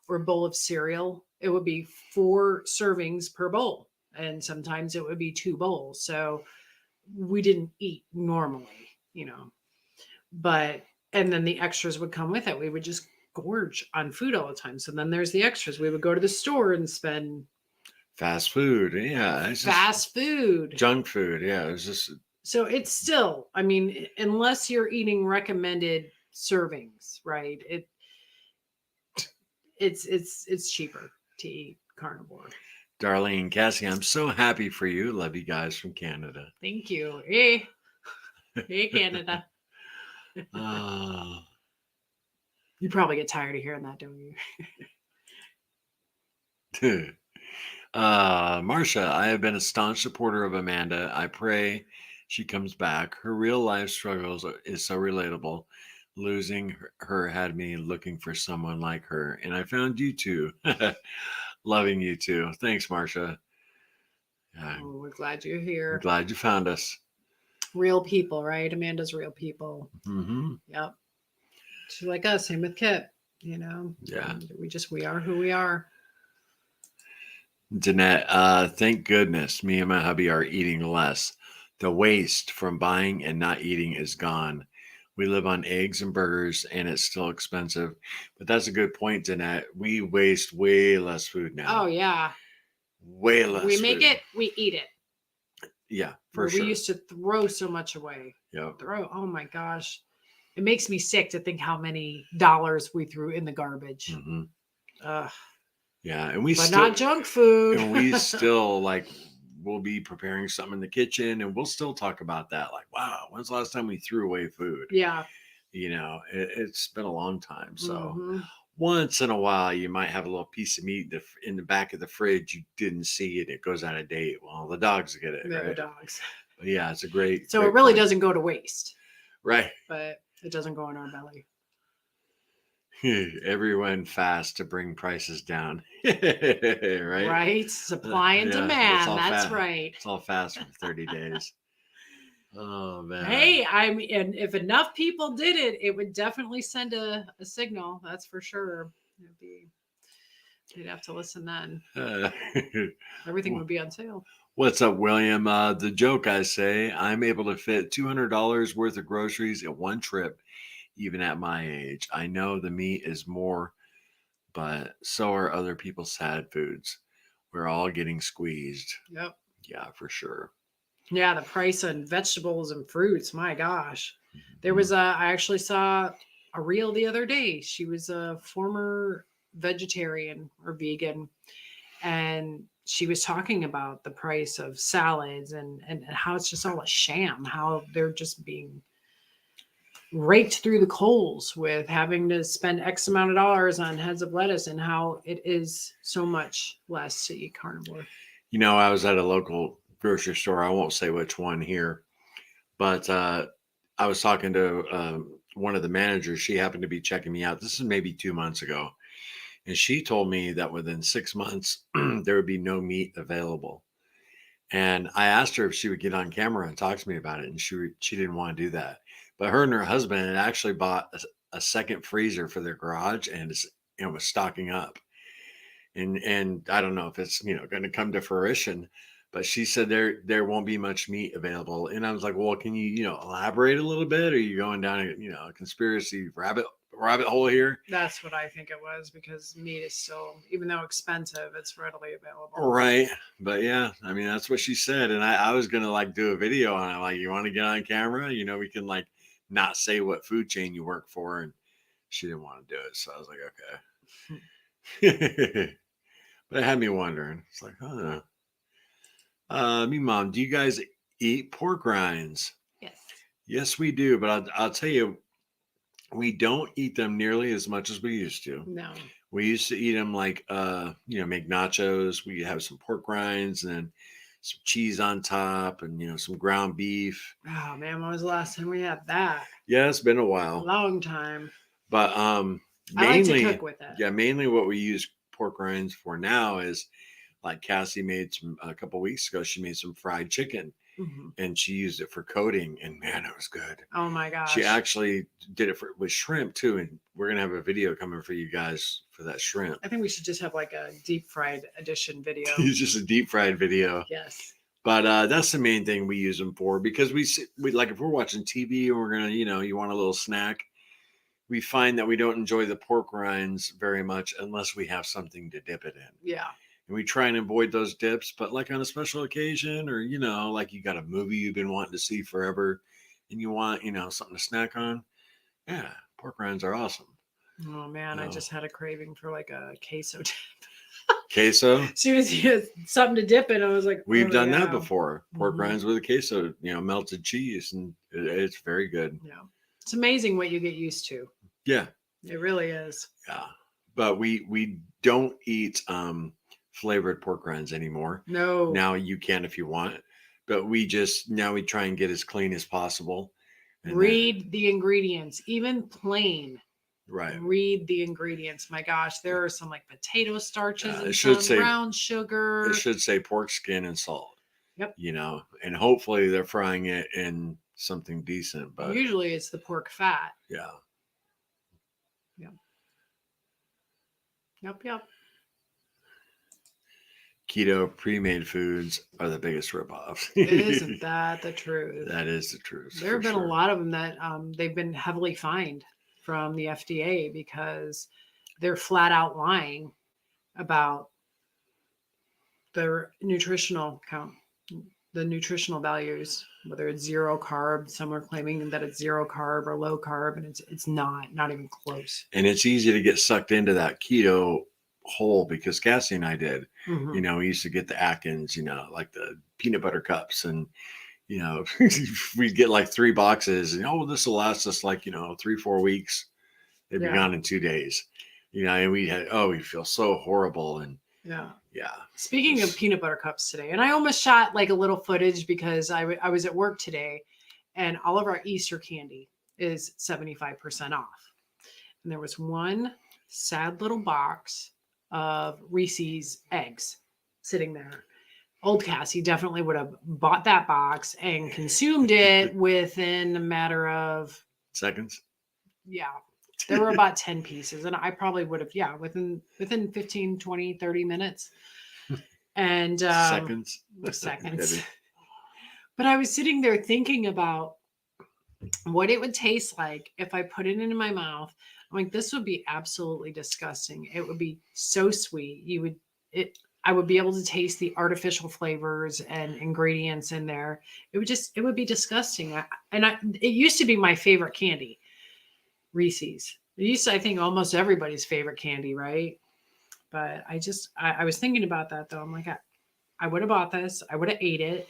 or a bowl of cereal, it would be 4 servings per bowl. And sometimes it would be 2 bowls. So we didn't eat normally, but, and then the extras would come with it. We would just gorge on food all the time. So then there's the extras. We would go to the store and spend fast food. Yeah. Fast food. Junk food. Yeah. It's just. So it's still, I mean, unless you're eating recommended servings, right? It's cheaper to eat carnivore. Darlene, Cassie, I'm so happy for you. Love you guys from Canada. Thank you. Hey Canada. You probably get tired of hearing that, don't you? Marcia, I have been a staunch supporter of Amanda. I pray she comes back. Her real life struggles is so relatable. Losing her had me looking for someone like her, and I found you too. Loving you too. Thanks, Marcia. We're glad you're here. I'm glad you found us. Real people, right? Amanda's real people. Mm-hmm. Yep. She's like us. Same with Kip. Yeah. We are who we are. Danette, thank goodness me and my hubby are eating less. The waste from buying and not eating is gone. We live on eggs and burgers, and it's still expensive. But that's a good point, Danette. We waste way less food now. Oh, yeah. Way less. We make it, we eat it. Yeah, for sure. We used to throw so much away. Yeah. Oh, my gosh. It makes me sick to think how many dollars we threw in the garbage. Mm-hmm. Ugh. Yeah, and but not junk food. And we still we'll be preparing something in the kitchen, and we'll still talk about that. Like, wow, when's the last time we threw away food? Yeah. It's been a long time. So once in a while, you might have a little piece of meat in the back of the fridge. You didn't see it. It goes out of date. Well, the dogs get it. Yeah, right? the dogs. But yeah, it's a great. So great it really point. doesn't go to waste, Right. but it doesn't go in our belly. Everyone fast to bring prices down. Right. Right? Supply and demand. That's right. It's all fast for 30 days. Oh man. Hey, I mean, and if enough people did it, it would definitely send a signal. That's for sure. You'd have to listen then. Everything would be on sale. What's up, William? The joke I say, I'm able to fit $200 worth of groceries in one trip, even at my age. I know the meat is more, but so are other people's sad foods. We're all getting squeezed. Yep. Yeah, for sure. Yeah, the price on vegetables and fruits. My gosh. There was I actually saw a reel the other day. She was a former vegetarian or vegan, and she was talking about the price of salads and how it's just all a sham, how they're just being raked through the coals with having to spend X amount of dollars on heads of lettuce, and how it is so much less to eat carnivore. You know, I was at a local grocery store. I won't say which one here, but I was talking to one of the managers. She happened to be checking me out. This is maybe 2 months ago. And she told me that within 6 months, there would be no meat available. And I asked her if she would get on camera and talk to me about it. And she didn't want to do that. But her and her husband had actually bought a second freezer for their garage, and it was stocking up. And I don't know if it's, going to come to fruition, but she said there won't be much meat available. And I was like, well, can you, elaborate a little bit? Are you going down a conspiracy rabbit hole here? That's what I think it was, because meat is still, even though expensive, it's readily available. Right. But yeah, I mean, that's what she said. And I was going to do a video on it. Like, you want to get on camera? We can not say what food chain you work for. And she didn't want to do it. So I was like, okay. But it had me wondering. It's like, huh. Me, Mom, do you guys eat pork rinds? Yes. Yes, we do. But I'll tell you, we don't eat them nearly as much as we used to. No. We used to eat them make nachos. We have some pork rinds and then some cheese on top and, some ground beef. Oh, man, when was the last time we had that? Yeah, it's been a while. A long time. But mainly, I like to cook with it. Yeah, mainly what we use pork rinds for now is, like Cassie made a couple weeks ago, she made some fried chicken. Mm-hmm. And she used it for coating, and man, it was good. Oh my gosh. She actually did it with shrimp too. And we're going to have a video coming for you guys for that shrimp. I think we should just have a deep fried edition video. It's just a deep fried video. Yes. But that's the main thing we use them for, because we like, if we're watching TV and we're going to, you want a little snack, we find that we don't enjoy the pork rinds very much unless we have something to dip it in. Yeah. And we try and avoid those dips, but on a special occasion, or, you got a movie you've been wanting to see forever and you want, something to snack on. Yeah. Pork rinds are awesome. Oh man. I just had a craving for a queso dip. Queso? As soon as you had something to dip in, I was like, we've done that before. Pork rinds with a queso, melted cheese, and it's very good. Yeah. It's amazing what you get used to. Yeah. It really is. Yeah. But we don't eat, flavored pork rinds anymore. No. Now you can if you want, but we try and get as clean as possible. Read the ingredients, even plain. Right. Read the ingredients. My gosh, there are some potato starches and brown sugar. It should say pork skin and salt. Yep. And hopefully they're frying it in something decent. But usually it's the pork fat. Yeah. Yep. Keto pre-made foods are the biggest ripoffs. Isn't that the truth? That is the truth. There have been a lot of them that they've been heavily fined from the FDA because they're flat out lying about their nutritional count, the nutritional values, whether it's zero carb. Some are claiming that it's zero carb or low carb, and it's not even close. And it's easy to get sucked into that keto hole, because Cassie and I did. Mm-hmm. We used to get the Atkins, the peanut butter cups, and we'd get 3 boxes, and this will last us 3-4 weeks. They'd be gone in 2 days, and we feel so horrible, and Yeah. Speaking of peanut butter cups today, and I almost shot like a little footage because I was at work today, and all of our Easter candy is 75% off. And there was one sad little box of Reese's eggs sitting there. Old Cassie definitely would have bought that box and consumed it within a matter of Seconds. yeah. There were about 10 pieces, and I probably would have, yeah, within 15, 20, 30 minutes. And Seconds. seconds. But I was sitting there thinking about what it would taste like if I put it into my mouth. I'm like, this would be absolutely disgusting. It would be so sweet. I would be able to taste the artificial flavors and ingredients in there. It would be disgusting. It used to be my favorite candy, Reese's. It used to, I think, almost everybody's favorite candy, right? But I was thinking about that though. I'm like, I would have bought this. I would have ate it.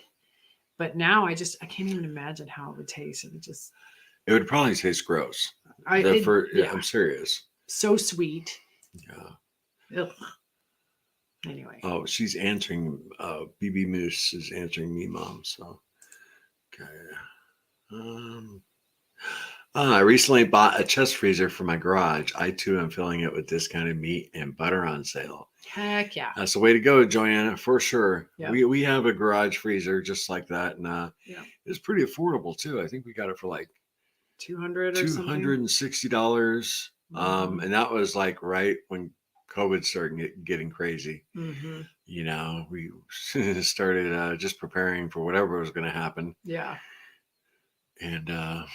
But now I can't even imagine how it would taste. It would probably taste gross. Yeah. I'm serious. So sweet. Yeah. Ugh. Anyway. Oh, she's answering. BB Moose is answering me, Mom. So, okay. I recently bought a chest freezer for my garage. I too am filling it with discounted meat and butter on sale. Heck yeah. That's the way to go, Joanna, for sure. Yep. We have a garage freezer just like that, and yeah. it's pretty affordable too. I think we got it for like $200 or something. $260. And that was like right when COVID started getting crazy. Mm-hmm. You know, we started just preparing for whatever was going to happen. Yeah. And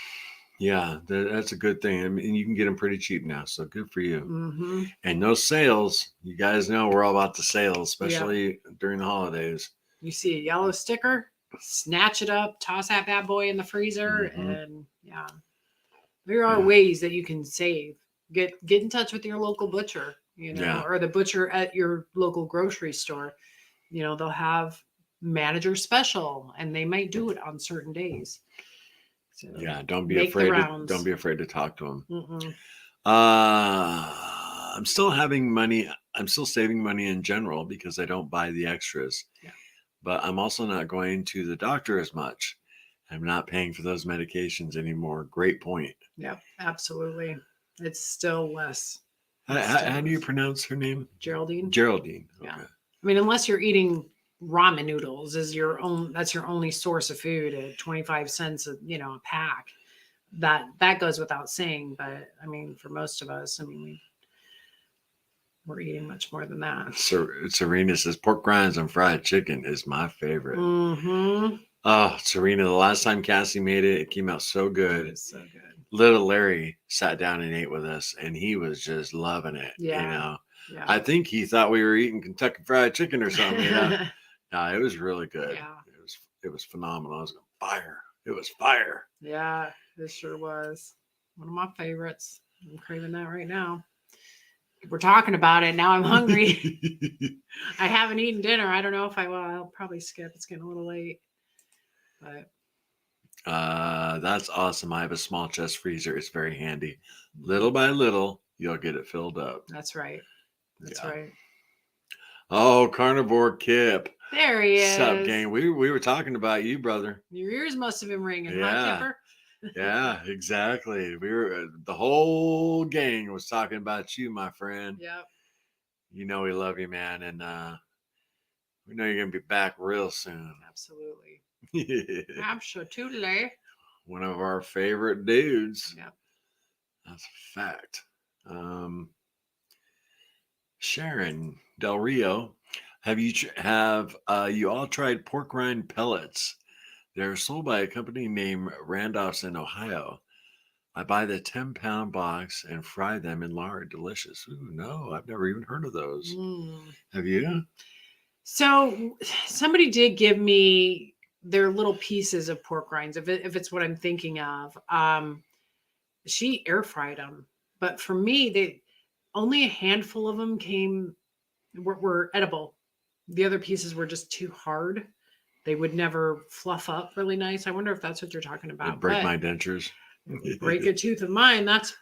yeah, that's a good thing. I mean, you can get them pretty cheap now, so good for you. Mm-hmm. And those sales, you guys know we're all about the sales, especially during the holidays. You see a yellow sticker, snatch it up, toss that bad boy in the freezer, and yeah, there are ways that you can save. Get in touch with your local butcher, or the butcher at your local grocery store. They'll have manager special, and they might do it on certain days. So don't be afraid to talk to them. Mm-mm. I'm still saving money in general because I don't buy the extras. Yeah. But I'm also not going to the doctor as much. I'm not paying for those medications anymore. Great point. Yep, absolutely. It's still less. How do you pronounce her name? Geraldine. Geraldine. Okay. Yeah. I mean, unless you're eating ramen noodles that's your only source of food at 25 cents a pack, that goes without saying. But I mean, for most of us, we're eating much more than that. Serena says pork rinds and fried chicken is my favorite. Mm-hmm. Oh, Serena, the last time Cassie made it came out so good. It's so good. Little Larry sat down and ate with us, and he was just loving it. Yeah. Yeah. I think he thought we were eating Kentucky Fried Chicken or something. No, it was really good. Yeah. It was phenomenal. It was fire. It was fire. Yeah, it sure was. One of my favorites. I'm craving that right now. We're talking about it. Now I'm hungry. I haven't eaten dinner. I don't know if I will. I'll probably skip. It's getting a little late. But that's awesome. I have a small chest freezer. It's very handy. Little by little, you'll get it filled up. That's right. That's right. Oh, Carnivore Kip. There he is. What's up, gang? We were talking about you, brother. Your ears must have been ringing, huh, Kipper? Yeah, exactly. The whole gang was talking about you, my friend. Yep. We love you, man, and we know you're gonna be back real soon. Absolutely. Absolutely. One of our favorite dudes. Yep. That's a fact. Sharon Del Rio, have you all tried pork rind pellets? They're sold by a company named Randolph's in Ohio. I buy the 10-pound box and fry them in lard. Delicious. Ooh, no, I've never even heard of those. Have you? So somebody did give me their little pieces of pork rinds, if it's what I'm thinking of. She air fried them, but for me, only a handful of them were edible. The other pieces were just too hard. They would never fluff up really nice. I wonder if that's what you're talking about. It'd break my dentures. Break a tooth of mine. That's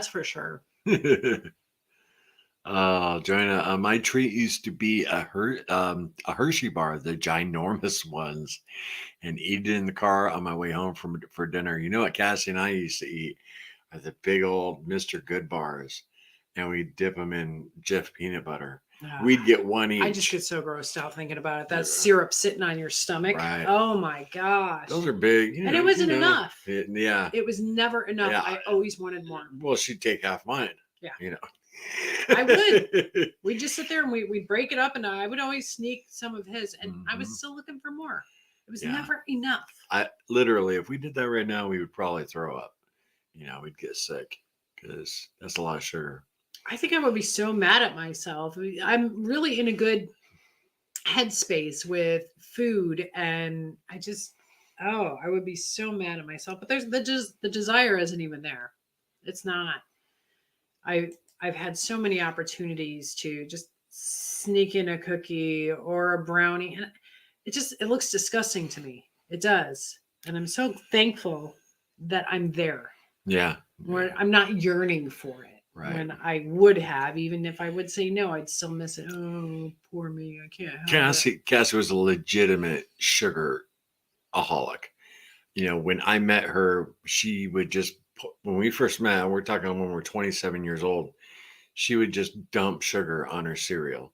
for sure. Joanna, my treat used to be a Hershey bar, the ginormous ones, and eat it in the car on my way home from for dinner. You know what Cassie and I used to eat are the big old Mr. Good bars, and we dip them in Jif peanut butter. We'd get one I just each. get so grossed out thinking about it. That Yeah. syrup sitting on your stomach. Right. Oh my gosh. Those are big. And it wasn't enough. Yeah. It was never enough. Yeah. I always wanted more. Well, she'd take half mine. Yeah. You know. I would. We'd just sit there and we'd break it up, and I would always sneak some of his, and I was still looking for more. It was never enough. I literally, if we did that right now, we would probably throw up. You know, we'd get sick because that's a lot of sugar. I think I would be so mad at myself. I'm really in a good headspace with food, and I would be so mad at myself. But there's the desire isn't even there. It's not. I've had so many opportunities to just sneak in a cookie or a brownie, and it looks disgusting to me. It does, and I'm so thankful that I'm there. Yeah. Where I'm not yearning for it. Right. When I would have, even if I would say no, I'd still miss it. Oh, poor me. I can't have it. Cassie was a legitimate sugar-aholic. You know, when I met her, she would just, when we first met, we're talking when we're 27 years old, she would just dump sugar on her cereal.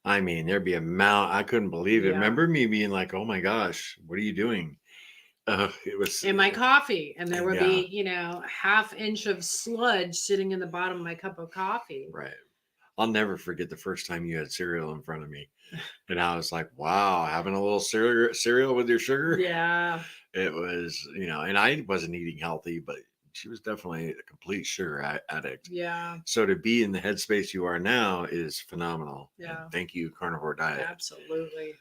I mean, there'd be a amount, I couldn't believe it. Yeah. Remember me being like, oh my gosh, what are you doing? It was In my coffee, and there would Yeah. be, half inch of sludge sitting in the bottom of my cup of coffee. Right. I'll never forget the first time you had cereal in front of me. And I was like, wow, having a little cereal with your sugar. Yeah. It was, and I wasn't eating healthy, but she was definitely a complete sugar addict. Yeah. So to be in the headspace you are now is phenomenal. Yeah. And thank you, Carnivore Diet. Absolutely.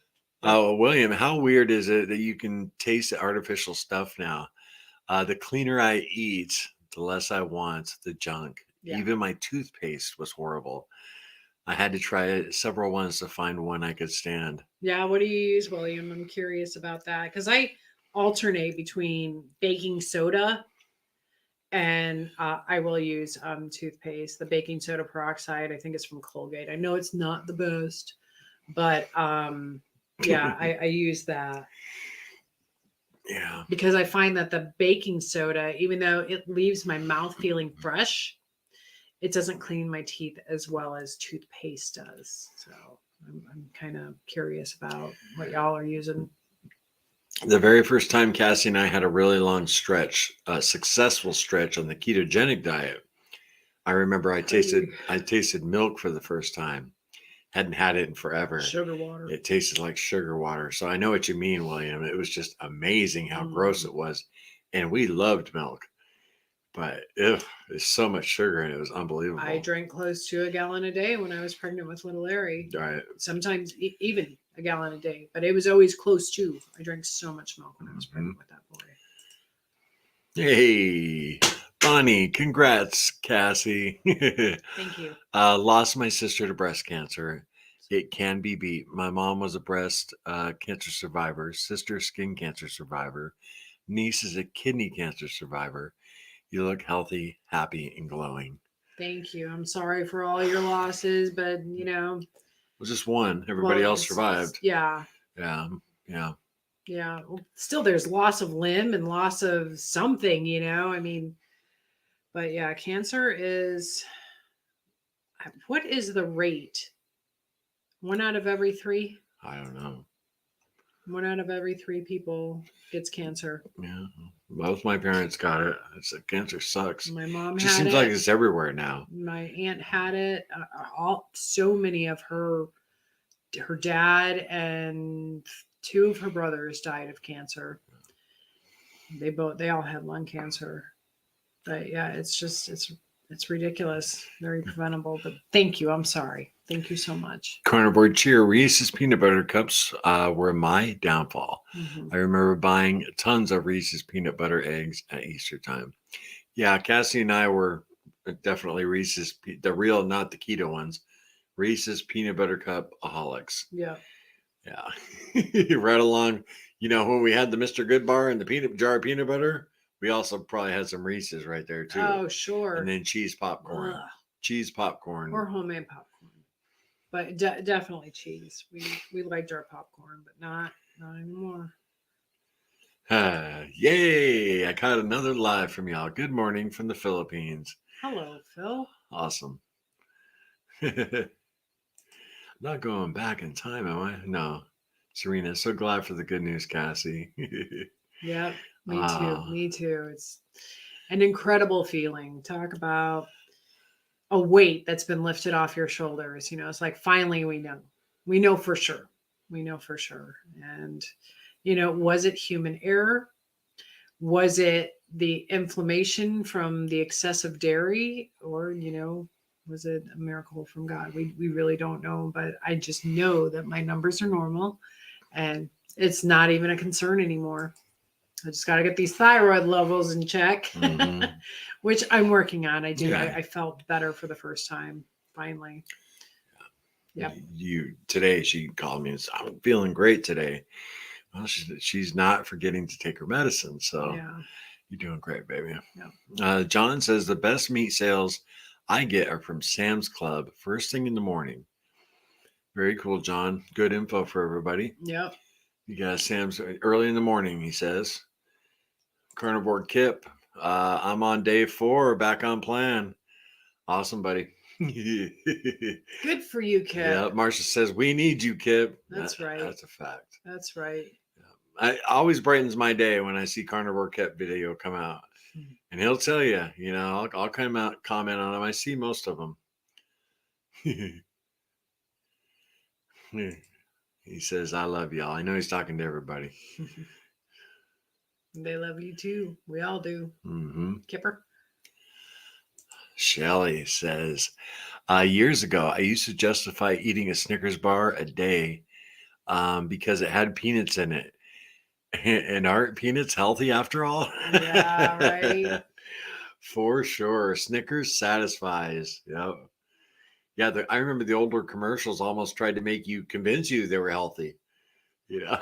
Oh, William, how weird is it that you can taste the artificial stuff now? The cleaner I eat, the less I want the junk. Yeah. Even my toothpaste was horrible. I had to try several ones to find one I could stand. Yeah. What do you use, William? I'm curious about that because I alternate between baking soda and I will use toothpaste. The baking soda peroxide, I think it's from Colgate. I know it's not the best, but yeah, I use that. Yeah. Because I find that the baking soda, even though it leaves my mouth feeling fresh, it doesn't clean my teeth as well as toothpaste does. So I'm kind of curious about what y'all are using. The very first time Cassie and I had a really long stretch, a successful stretch on the ketogenic diet, I remember I tasted milk for the first time. Hadn't had it in forever. Sugar water. It tasted like sugar water. So I know what you mean, William. It was just amazing how gross it was. And we loved milk. But there's so much sugar and it was unbelievable. I drank close to a gallon a day when I was pregnant with little Larry. Right. Sometimes even a gallon a day, but it was always close to. I drank so much milk when I was pregnant with that boy. Hey, Bonnie, congrats, Cassie. Thank you. Lost my sister to breast cancer. It can be beat. My mom was a breast cancer survivor, sister skin cancer survivor, niece is a kidney cancer survivor. You look healthy, happy, and glowing. Thank you. I'm sorry for all your losses, but It was just one. Everybody else survived. Yeah. Yeah. Yeah. Yeah. Well, still, there's loss of limb and loss of something, I mean, but yeah, cancer is, what is the rate? 1 out of every 3? I don't know. 1 out of every 3 people gets cancer. Yeah. Both my parents got it. Cancer sucks. My mom It just had seems it. like it's everywhere now. My aunt had it. So many of her dad and 2 of her brothers died of cancer. They all had lung cancer. But yeah, it's ridiculous. Very preventable. But thank you. I'm sorry. Thank you so much. Carnivore cheer. Reese's peanut butter cups were my downfall. Mm-hmm. I remember buying tons of Reese's peanut butter eggs at Easter time. Yeah, Cassie and I were definitely Reese's, the real, not the keto ones, Reese's peanut butter cup aholics. Yeah. Yeah. Right along, when we had the Mr. Good bar and the peanut jar of peanut butter, we also probably had some Reese's right there too. Oh, sure. And then cheese popcorn. Ugh. cheese popcorn. Or homemade popcorn. But definitely cheese. We liked our popcorn, but not anymore. Yay! I caught another live from y'all. Good morning from the Philippines. Hello, Phil. Awesome. I'm not going back in time, am I? No. Serena, so glad for the good news, Cassie. Yep, me too. Wow. Me too. It's an incredible feeling. Talk about a weight that's been lifted off your shoulders. You know, it's like finally we know. We know for sure. We know for sure. And, you know, was it human error? Was it the inflammation from the excessive dairy? Or, you know, was it a miracle from God? We really don't know. But I just know that my numbers are normal and it's not even a concern anymore. I just got to get these thyroid levels in check, Mhm. which I'm working on. I do. Yeah. I felt better for the first time, finally. Yep. Today she called me and said, I'm feeling great today. Well, she's not forgetting to take her medicine. So Yeah. you're doing great, baby. Yeah. John says the best meat sales I get are from Sam's Club first thing in the morning. Very cool, John. Good info for everybody. Yep. You got Sam's early in the morning, he says. Carnivore Kip. I'm on day 4, back on plan. Awesome, buddy. Good for you, Kip. Yeah, Marcia says, we need you, Kip. That's right. That's a fact. That's right. I always brightens my day when I see Carnivore Kip video come out. And he'll tell you, you know, I'll come out, comment on them. I see most of them. He says, I love y'all. I know he's talking to everybody. They love you too. We all do. Mm-hmm. Kipper. Shelly says, years ago, I used to justify eating a Snickers bar a day because it had peanuts in it. And aren't peanuts healthy after all? Yeah, right. For sure. Snickers satisfies. Yep. Yeah, I remember the older commercials almost tried to convince you they were healthy. You know?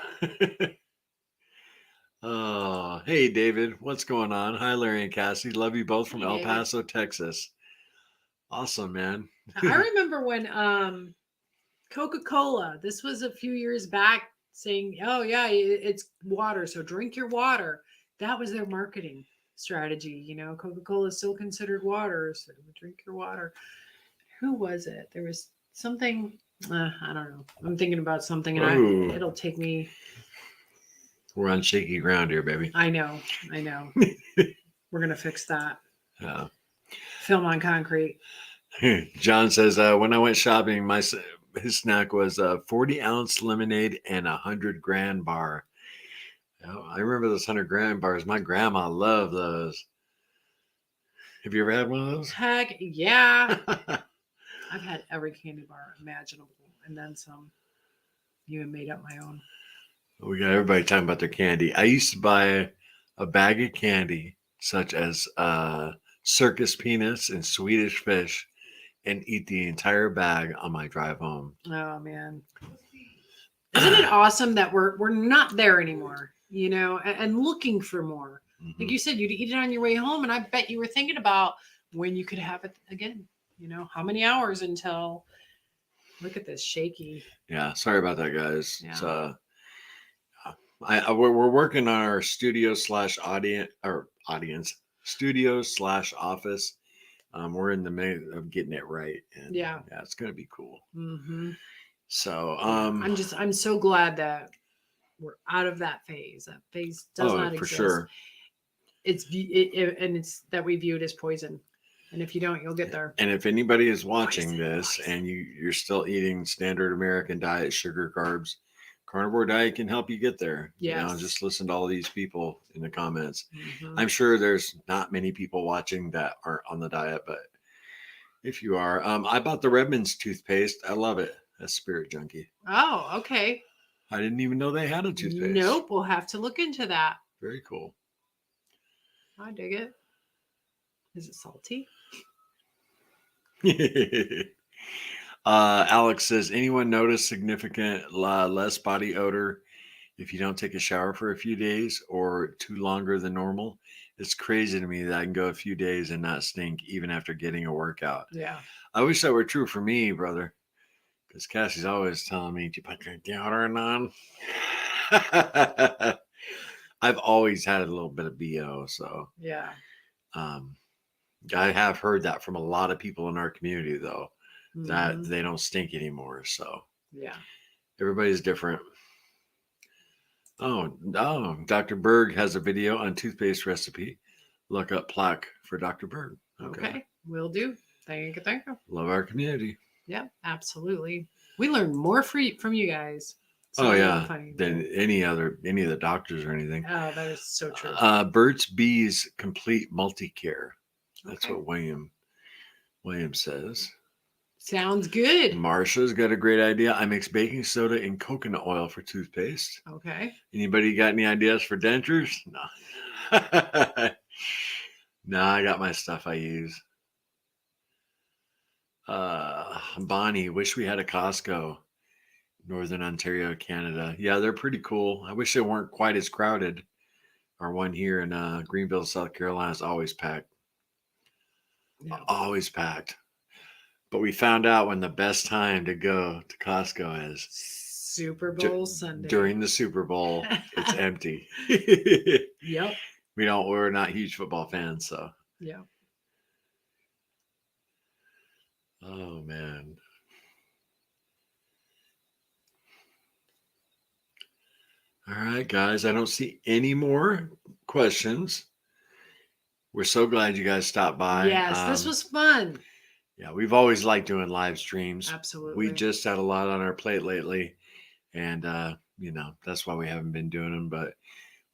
Oh, hey, David. What's going on? Hi, Larry and Cassie. Love you both from Hey, El David. Paso, Texas. Awesome, man. I remember when Coca-Cola, this was a few years back, saying, oh, yeah, it's water, so drink your water. That was their marketing strategy. You know, Coca-Cola is still considered water, so drink your water. Who was it? There was something, I don't know. I'm thinking about something and it'll take me. We're on shaky ground here, baby. I know. We're going to fix that. Film on concrete. John says, when I went shopping, his snack was a 40-ounce lemonade and a 100-gram bar. Oh, I remember those 100-gram bars. My grandma loved those. Have you ever had one of those? Heck yeah. I've had every candy bar imaginable and then some. Even made up my own. We got everybody talking about their candy. I used to buy a bag of candy, such as circus peanuts and Swedish fish, and eat the entire bag on my drive home. Oh man. Isn't it awesome that we're not there anymore, you know, and looking for more. Mm-hmm. Like you said, you'd eat it on your way home, and I bet you were thinking about when you could have it again. You know, how many hours until look at this shaky. Yeah, sorry about that, guys. Yeah. So, we're working on our studio / audience studio / office. We're in the middle of getting it right, and yeah, it's gonna be cool. Mm-hmm. So, I'm so glad that we're out of that phase. That phase does not exist. For sure. It's that we view it as poison. And if you don't, you'll get there. And if anybody is watching this and you're still eating standard American diet, sugar, carbs, carnivore diet can help you get there. Yes. You know, just listen to all these people in the comments. Mm-hmm. I'm sure there's not many people watching that aren't on the diet, but if you are, I bought the Redmond's toothpaste. I love it. That's Spirit Junkie. Oh, okay. I didn't even know they had a toothpaste. Nope. We'll have to look into that. Very cool. I dig it. Is it salty? Alex says, anyone notice significant less body odor if you don't take a shower for a few days or too longer than normal, It's crazy to me that I can go a few days and not stink even after getting a workout. Yeah. I wish that were true for me, brother, because Cassie's always telling me, "Do you put your deodorant on?" I've always had a little bit of BO, so Yeah. um, I have heard that from a lot of people in our community, though, that Mhm. they don't stink anymore. So Yeah. everybody's different. Oh, Dr. Berg has a video on toothpaste recipe. Look up plaque for Dr. Berg. Okay. Will do. Thank you. Thank you. Love our community. Yeah, absolutely. We learn more from you guys. It's Oh not even yeah, funny. than any of the doctors or anything. Oh, that is so true. Burt's Bees Complete Multi-Care. That's Okay. what William says. Sounds good. Marsha's got a great idea. I mix baking soda and coconut oil for toothpaste. Okay. Anybody got any ideas for dentures? No. No, I got my stuff I use. Bonnie, wish we had a Costco. Northern Ontario, Canada. Yeah, they're pretty cool. I wish they weren't quite as crowded. Our one here in Greenville, South Carolina is always packed. Yeah. Always packed. But we found out when the best time to go to Costco is Super Bowl Sunday. during the Super Bowl. It's empty. Yep. We're not huge football fans, so. Yeah. Oh man. All right, guys. I don't see any more questions. We're so glad you guys stopped by. Yes, this was fun. Yeah, we've always liked doing live streams. Absolutely. We just had a lot on our plate lately, and that's why we haven't been doing them. But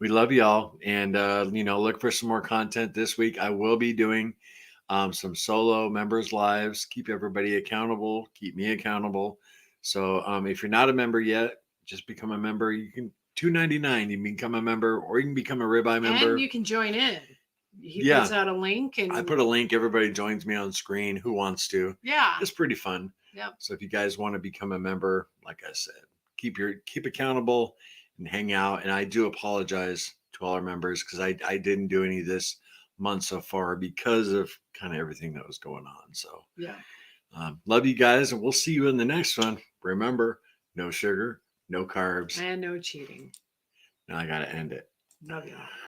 we love y'all, and look for some more content this week. I will be doing some solo members lives. Keep everybody accountable. Keep me accountable. So if you're not a member yet, just become a member. You can $2.99. You can become a member, or you can become a ribeye member. And you can join in. He puts out a link, and I put a link. Everybody joins me on screen who wants to. Yeah. It's pretty fun. Yep. So if you guys want to become a member, like I said, keep accountable and hang out. And I do apologize to all our members because I didn't do any of this month so far because of kind of everything that was going on. So yeah. Love you guys, and we'll see you in the next one. Remember, no sugar, no carbs, And no cheating. now I gotta end it. Love you.